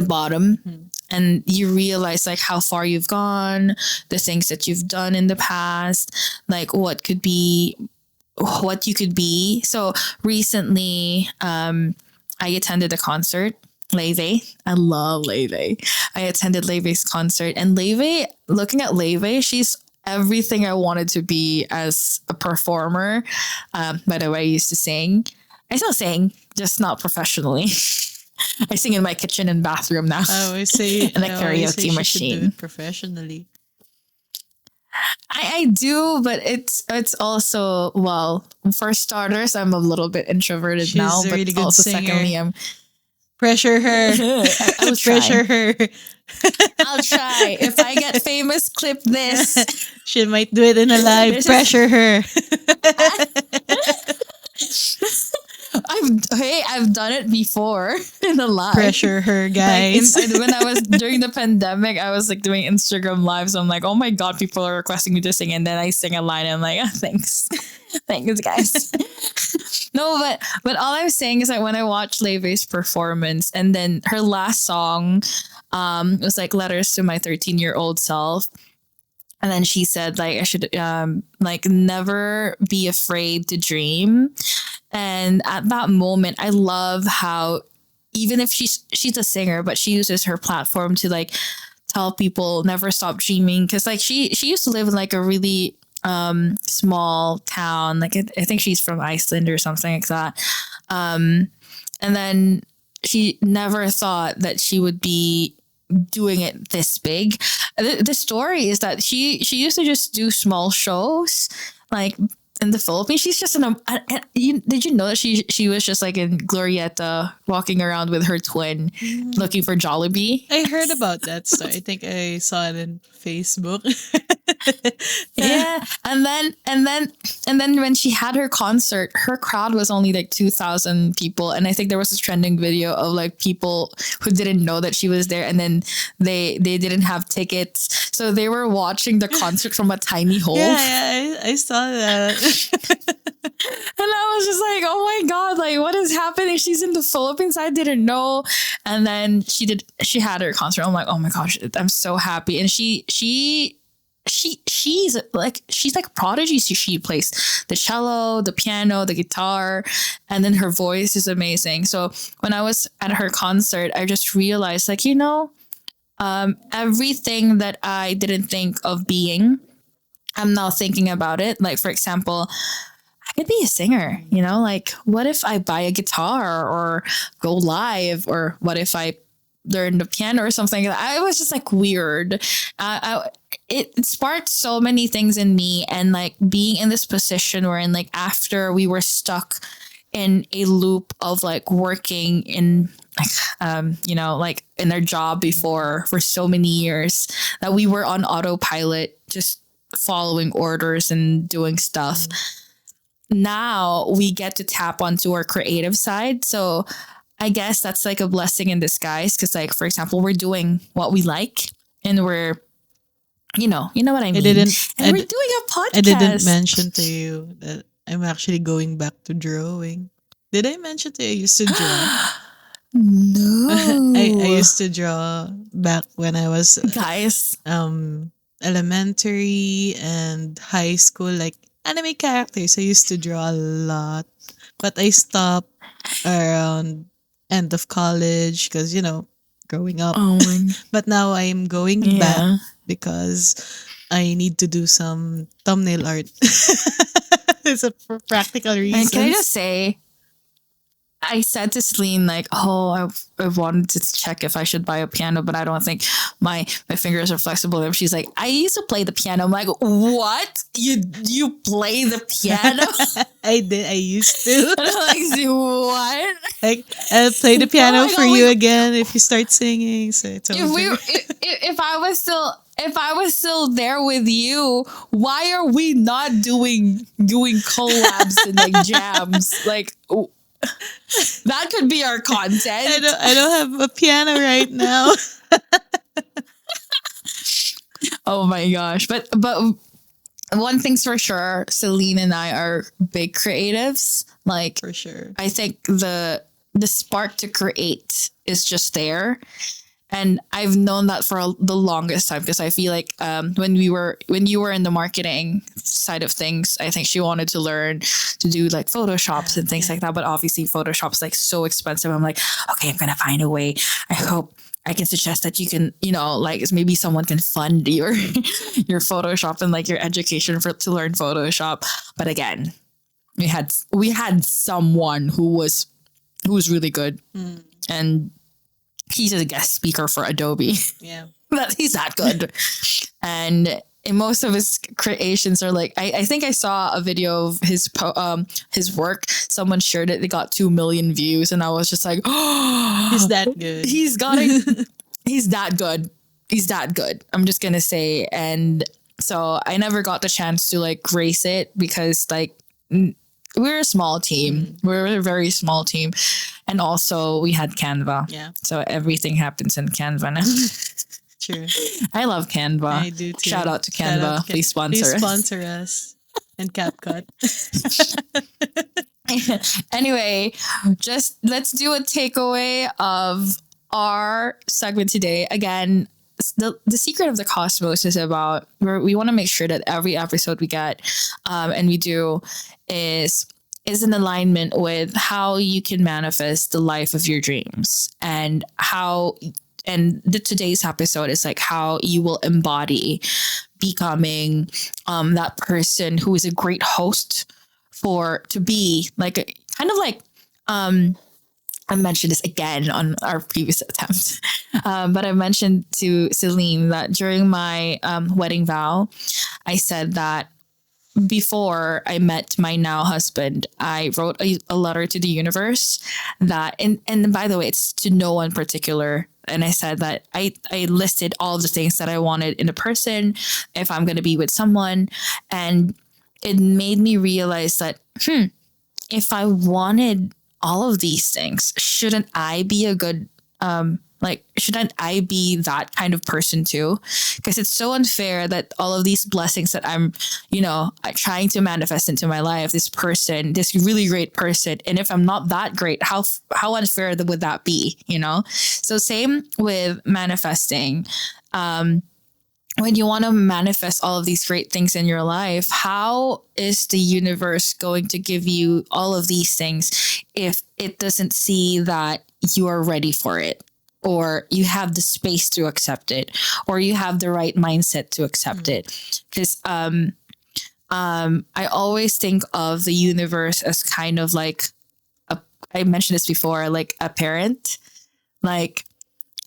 bottom and you realize like how far you've gone, the things that you've done in the past, like what you could be. So recently I attended a concert. Leve. I love Leve. I attended Leve's concert, and Leve, looking at Leve, she's everything I wanted to be as a performer. By the way, I used to sing. I still sing, just not professionally. I sing in my kitchen and bathroom now. I always say, and a I always say karaoke she should do machine. it professionally. I do, but it's also, well, for starters, I'm a little bit introverted She's now, a but really good also singer. secondly, I'm Pressure her. I'll Pressure try. her. I'll try. If I get famous, clip this. She might do it in a live. This is- Pressure her. I've done it before in a live. Pressure her, Like guys. when I was during the pandemic, I was like doing Instagram lives. I'm like, oh my god, people are requesting me to sing, and then I sing a line, and I'm like, oh, thanks, thanks, guys. No, but all I'm saying is that when I watched Leve's performance, and then her last song, was like letters to my 13-year-old self. And then she said, like, I should, like, never be afraid to dream. And at that moment, I love how even if she's a singer, but she uses her platform to like tell people never stop dreaming. Cause like she used to live in like a really small town. Like I think she's from Iceland or something like that. And then she never thought that she would be doing it this big. The story is that she used to just do small shows like in the Philippines. She's just did you know that she was just like in Glorieta walking around with her twin looking for Jollibee? I heard about that story. I think I saw it in Facebook. Yeah, and then when she had her concert, her crowd was only like 2,000 people, and I think there was a trending video of like people who didn't know that she was there, and then they didn't have tickets, so they were watching the concert from a tiny hole. Yeah, I saw that. And I was just like, oh my god, like what is happening? She's in the Philippines. I didn't know. And then she had her concert. I'm like, oh my gosh, I'm so happy. And she's like prodigy. She plays the cello, the piano, the guitar, and then her voice is amazing. So when I was at her concert, I just realized like, everything that I didn't think of being, I'm now thinking about it. Like, for example, I could be a singer, like what if I buy a guitar or go live, or what if I learn the piano or something? I was just like weird. It sparked so many things in me, and like being in this position where like after we were stuck in a loop of like working in like in our job before for so many years that we were on autopilot, just following orders and doing stuff. Now we get to tap onto our creative side. So I guess that's like a blessing in disguise. Cause like, for example, we're doing what we like, and we're, you know what I mean? We're doing a podcast. I didn't mention to you that I'm actually going back to drawing. Did I mention to you I used to draw? I No. used to draw back when I was Guys. elementary and high school, like anime characters. I used to draw a lot, but I stopped around end of college because growing up. Oh my. But now I'm going back Yeah. because I need to do some thumbnail art. It's for practical And can I reasons. just say, I said to Selene, like, oh, I wanted to check if I should buy a piano, but I don't think my fingers are flexible enough. She's like, I used to play the piano. I'm like, what? You play the piano? I did. I used to. And I'm like, what? Like, I'll play the piano my for God, you again if you start singing. So I told you. If I was still there with you, why are we not doing collabs and like jams? Like that could be our content. I don't have a piano right now. Oh my gosh. But one thing's for sure, Celine and I are big creatives. Like For sure. I think the spark to create is just there. And I've known that for the longest time because I feel like when you were in the marketing side of things, I think she wanted to learn to do like Photoshops and things like that. But obviously Photoshop's like so expensive. I'm like, okay, I'm gonna find a way. I hope I can suggest that you can, like maybe someone can fund your your Photoshop and like your education to learn Photoshop. But again, we had someone who was really good and he's a guest speaker for Adobe. Yeah. But he's that good. And in most of his creations are like, I think I saw a video of his work. Someone shared it. They got 2 million views. And I was just like, oh, He's that good. he's that good. He's that good. I'm just going to say. And so I never got the chance to like grace it because like we're a small team. We're a very small team. And also we had Canva. Yeah. So everything happens in Canva now. True. I love Canva. I do too. Shout out to Shout Canva. out to Please sponsor Please us. sponsor us. And CapCut. Anyway, just let's do a takeaway of our segment today. Again, the secret of the Kosmos is about we want to make sure that every episode we get and we do is in alignment with how you can manifest the life of your dreams and today's episode is like how you will embody becoming that person who is a great host to be like kind of like I mentioned this again on our previous attempt, but I mentioned to Selene that during my wedding vow, I said that before I met my now husband, I wrote a letter to the universe that, and by the way, it's to no one particular. And I said that I listed all of the things that I wanted in a person, if I'm going to be with someone. And it made me realize that, if I wanted all of these things, shouldn't I be a good, shouldn't I be that kind of person too? Because it's so unfair that all of these blessings that I'm trying to manifest into my life, this person, this really great person. And if I'm not that great, how unfair would that be? So same with manifesting. When you want to manifest all of these great things in your life, how is the universe going to give you all of these things if it doesn't see that you are ready for it, or you have the space to accept it, or you have the right mindset to accept it? Because I always think of the universe as kind of like I mentioned this before, like a parent. Like,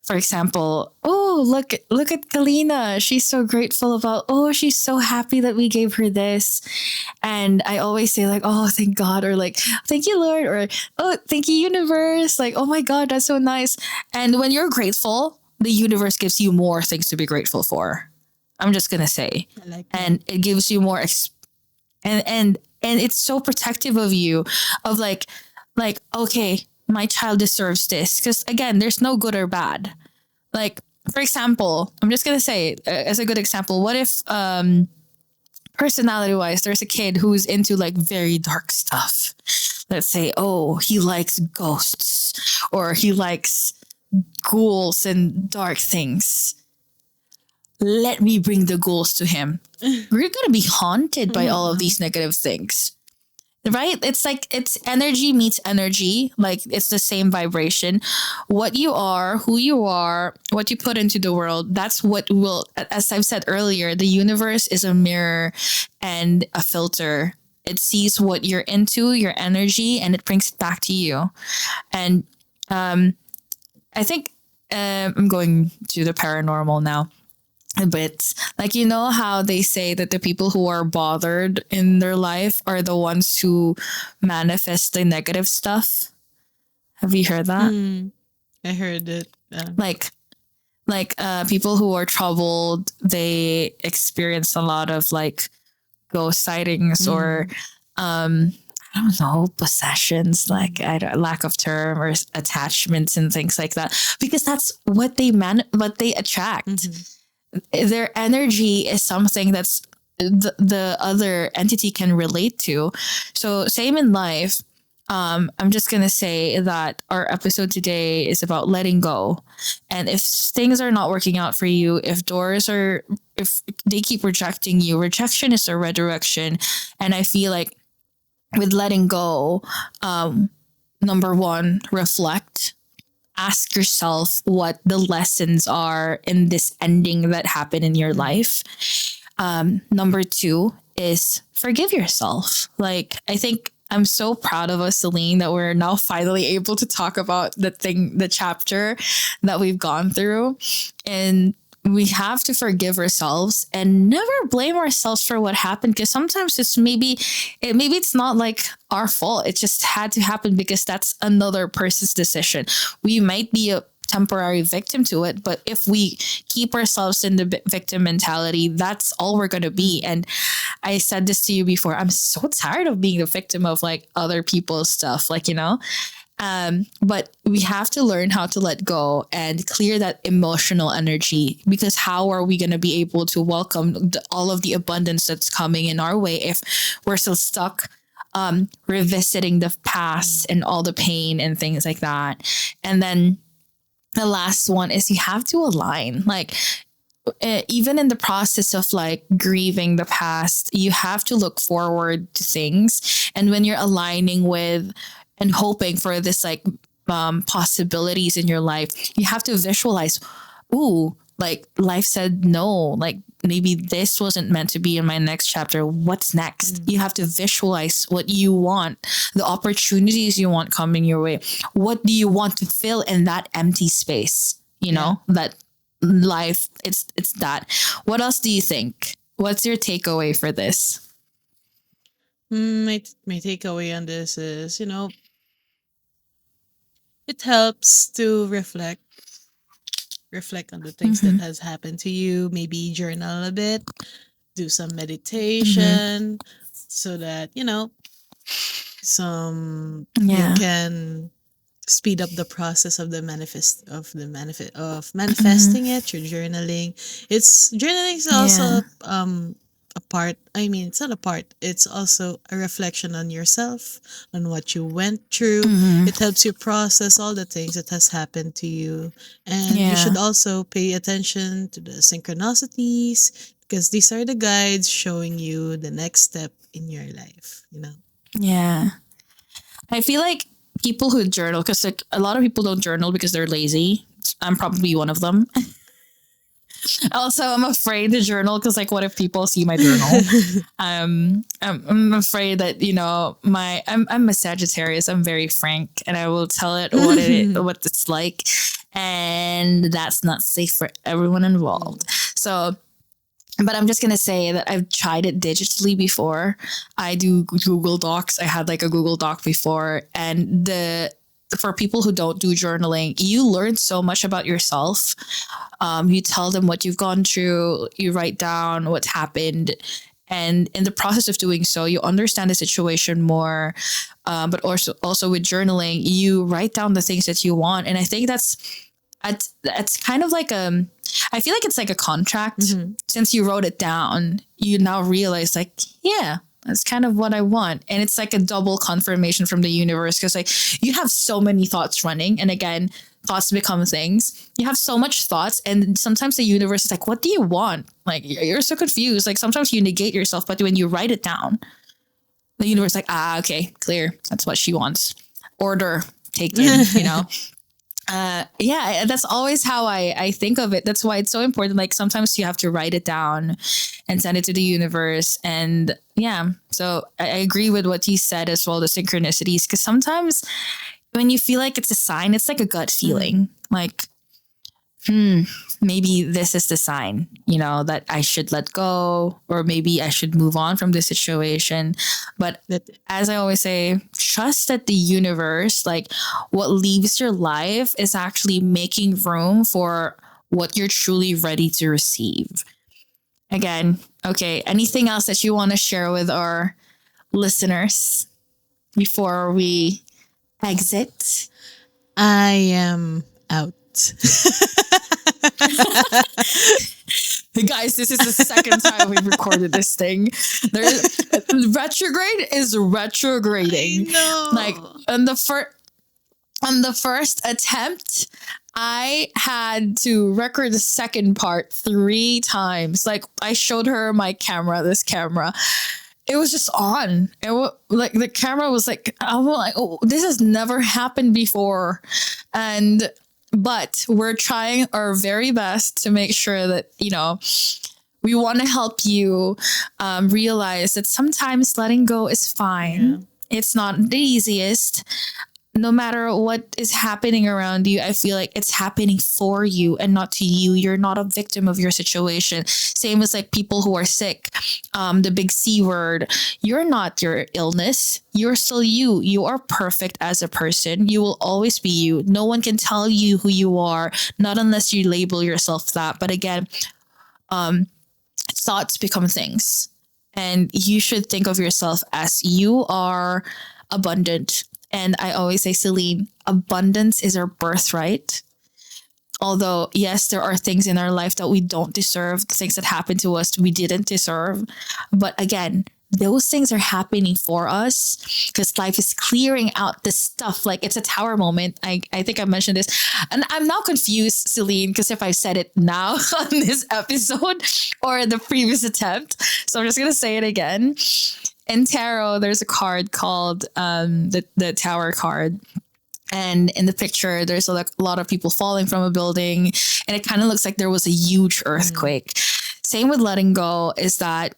for example, oh, look at Kalina. She's so grateful she's so happy that we gave her this. And I always say like, oh, thank God, or like, thank you, Lord, or oh, thank you, universe. Like, oh my God, that's so nice. And when you're grateful, the universe gives you more things to be grateful for. I'm just going to say. I like that. And it gives you more and it's so protective of you, of like, okay, my child deserves this. Because again, there's no good or bad. Like, for example, I'm just going to say as a good example, what if personality wise, there's a kid who's into like very dark stuff. let's say, oh, he likes ghosts or he likes ghouls and dark things. Let me bring the ghouls to him. We're going to be haunted by all of these negative things. Right? It's like it's energy meets energy. Like it's the same vibration. What you are, who you are, what you put into the world, that's what will, as I've said earlier, the universe is a mirror and a filter. It sees what you're into, your energy, and it brings it back to you. And I think I'm going to the paranormal now. But like, you know how they say that the people who are bothered in their life are the ones who manifest the negative stuff. Have you heard that? I heard it. Like people who are troubled, they experience a lot of like ghost sightings or I don't know, possessions, like lack of term or attachments and things like that, because that's what they attract. Their energy is something that's the other entity can relate to. So same in life. I'm just gonna say that our episode today is about letting go, and if things are not working out for you, if they keep rejecting you, rejection is a redirection. And I feel like with letting go, number one, reflect. Ask yourself what the lessons are in this ending that happened in your life. Number two is forgive yourself. Like, I think I'm so proud of us, Selene, that we're now finally able to talk about the chapter that we've gone through. And we have to forgive ourselves and never blame ourselves for what happened, because sometimes maybe it's not like our fault. It just had to happen because that's another person's decision. We might be a temporary victim to it, but if we keep ourselves in the victim mentality, that's all we're going to be. And I said this to you before, I'm so tired of being the victim of like other people's stuff, like, you know. But we have to learn how to let go and clear that emotional energy, because how are we going to be able to welcome all of the abundance that's coming in our way if we're still stuck revisiting the past and all the pain and things like that. And then the last one is you have to align. Like, even in the process of like grieving the past, you have to look forward to things. And when you're aligning with and hoping for this like possibilities in your life, you have to visualize, ooh, like life said no, like maybe this wasn't meant to be in my next chapter. What's next? You have to visualize what you want, the opportunities you want coming your way. What do you want to fill in that empty space? You know, that life, it's that. What else do you think? What's your takeaway for this? My takeaway on this is, it helps to reflect on the things that has happened to you, maybe journal a bit, do some meditation, so that you Yeah. can speed up the process of manifesting it through journaling. Journaling is also a part. I mean, it's not a part, it's also a reflection on yourself, on what you went through. It helps you process all the things that has happened to you. And you should also pay attention to the synchronicities, because these are the guides showing you the next step in your life. Yeah. I feel like people who journal, because like a lot of people don't journal because they're lazy. I'm probably one of them. Also, I'm afraid to journal because like, what if people see my journal? I'm afraid that I'm a Sagittarius. I'm very frank, and I will tell it what it's like, and that's not safe for everyone involved. So. But I'm just going to say that I've tried it digitally before. I do Google Docs. I had like a Google Doc before. And for people who don't do journaling, you learn so much about yourself. You tell them what you've gone through. You write down what's happened. And in the process of doing so, you understand the situation more. But also with journaling, you write down the things that you want. And I think that's kind of like I feel like it's like a contract. Since you wrote it down, you now realize like, yeah, That's kind of what I want. And it's like a double confirmation from the universe because like you have so many thoughts running. And again, thoughts become things. You have so much thoughts. And sometimes the universe is like, what do you want? Like you're so confused. Like sometimes you negate yourself, but when you write it down, the universe is like, okay, clear. That's what she wants. Order taken, yeah, that's always how I think of it. That's why it's so important. Like sometimes you have to write it down and send it to the universe. And yeah, so I agree with what he said as well, the synchronicities. Because sometimes when you feel like it's a sign, it's like a gut feeling. Like, maybe this is the sign, that I should let go, or maybe I should move on from this situation. But as I always say, trust that the universe, like what leaves your life is actually making room for what you're truly ready to receive. Again, okay, anything else that you want to share with our listeners before we exit? I am out. Guys, this is the second time we've recorded this thing. Retrograde is retrograding. I know. Like on the first attempt, I had to record the second part 3 times. Like I showed her my camera, this camera. It was just on. It was like the camera was like, I'm like, oh, this has never happened before. But we're trying our very best to make sure that, we want to help you realize that sometimes letting go is fine. Yeah. It's not the easiest. No matter what is happening around you, I feel like it's happening for you and not to you. You're not a victim of your situation. Same as like people who are sick. The big C word. You're not your illness. You're still you. You are perfect as a person. You will always be you. No one can tell you who you are, not unless you label yourself that. But again, thoughts become things. And you should think of yourself as you are abundant. And I always say, Selene, abundance is our birthright. Although, yes, there are things in our life that we don't deserve, things that happen to us we didn't deserve. But again, those things are happening for us because life is clearing out this stuff. Like it's a tower moment. I think I mentioned this. And I'm now confused, Selene, because if I said it now on this episode or the previous attempt. So I'm just going to say it again. In tarot, there's a card called the Tower card. And in the picture, there's a lot of people falling from a building. And it kind of looks like there was a huge earthquake. Same with letting go is that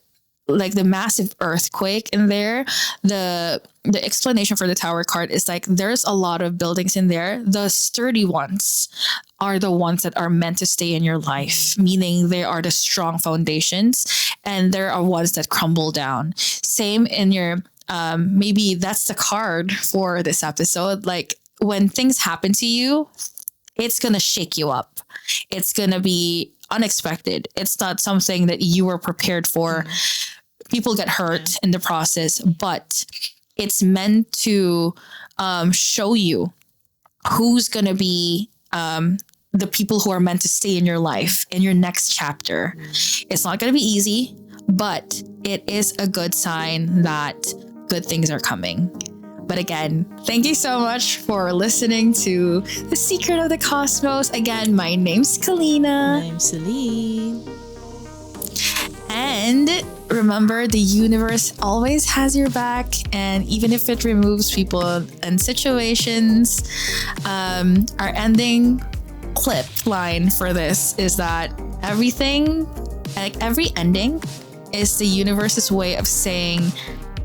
like the massive earthquake in there, the explanation for the Tower card is like there's a lot of buildings in there. The sturdy ones are the ones that are meant to stay in your life, meaning they are the strong foundations, and there are ones that crumble down. Same in your maybe that's the card for this episode. Like when things happen to you, it's gonna shake you up. It's gonna be unexpected. It's not something that you were prepared for. People get hurt in the process, but it's meant to show you who's going to be the people who are meant to stay in your life in your next chapter. It's not going to be easy, but it is a good sign that good things are coming. But again, thank you so much for listening to The Secret of the Kosmos. Again, my name's Kalina. I'm Selene. And remember, the universe always has your back. And even if it removes people and situations, our ending clip line for this is that everything, like every ending, is the universe's way of saying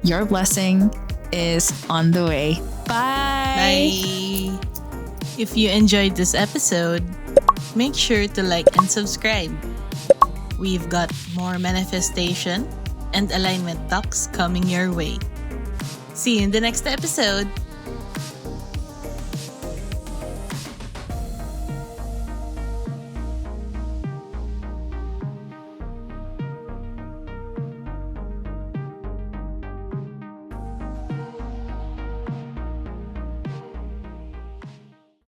your blessing is on the way. Bye. Bye. If you enjoyed this episode, make sure to like and subscribe. We've got more manifestation and alignment talks coming your way. See you in the next episode.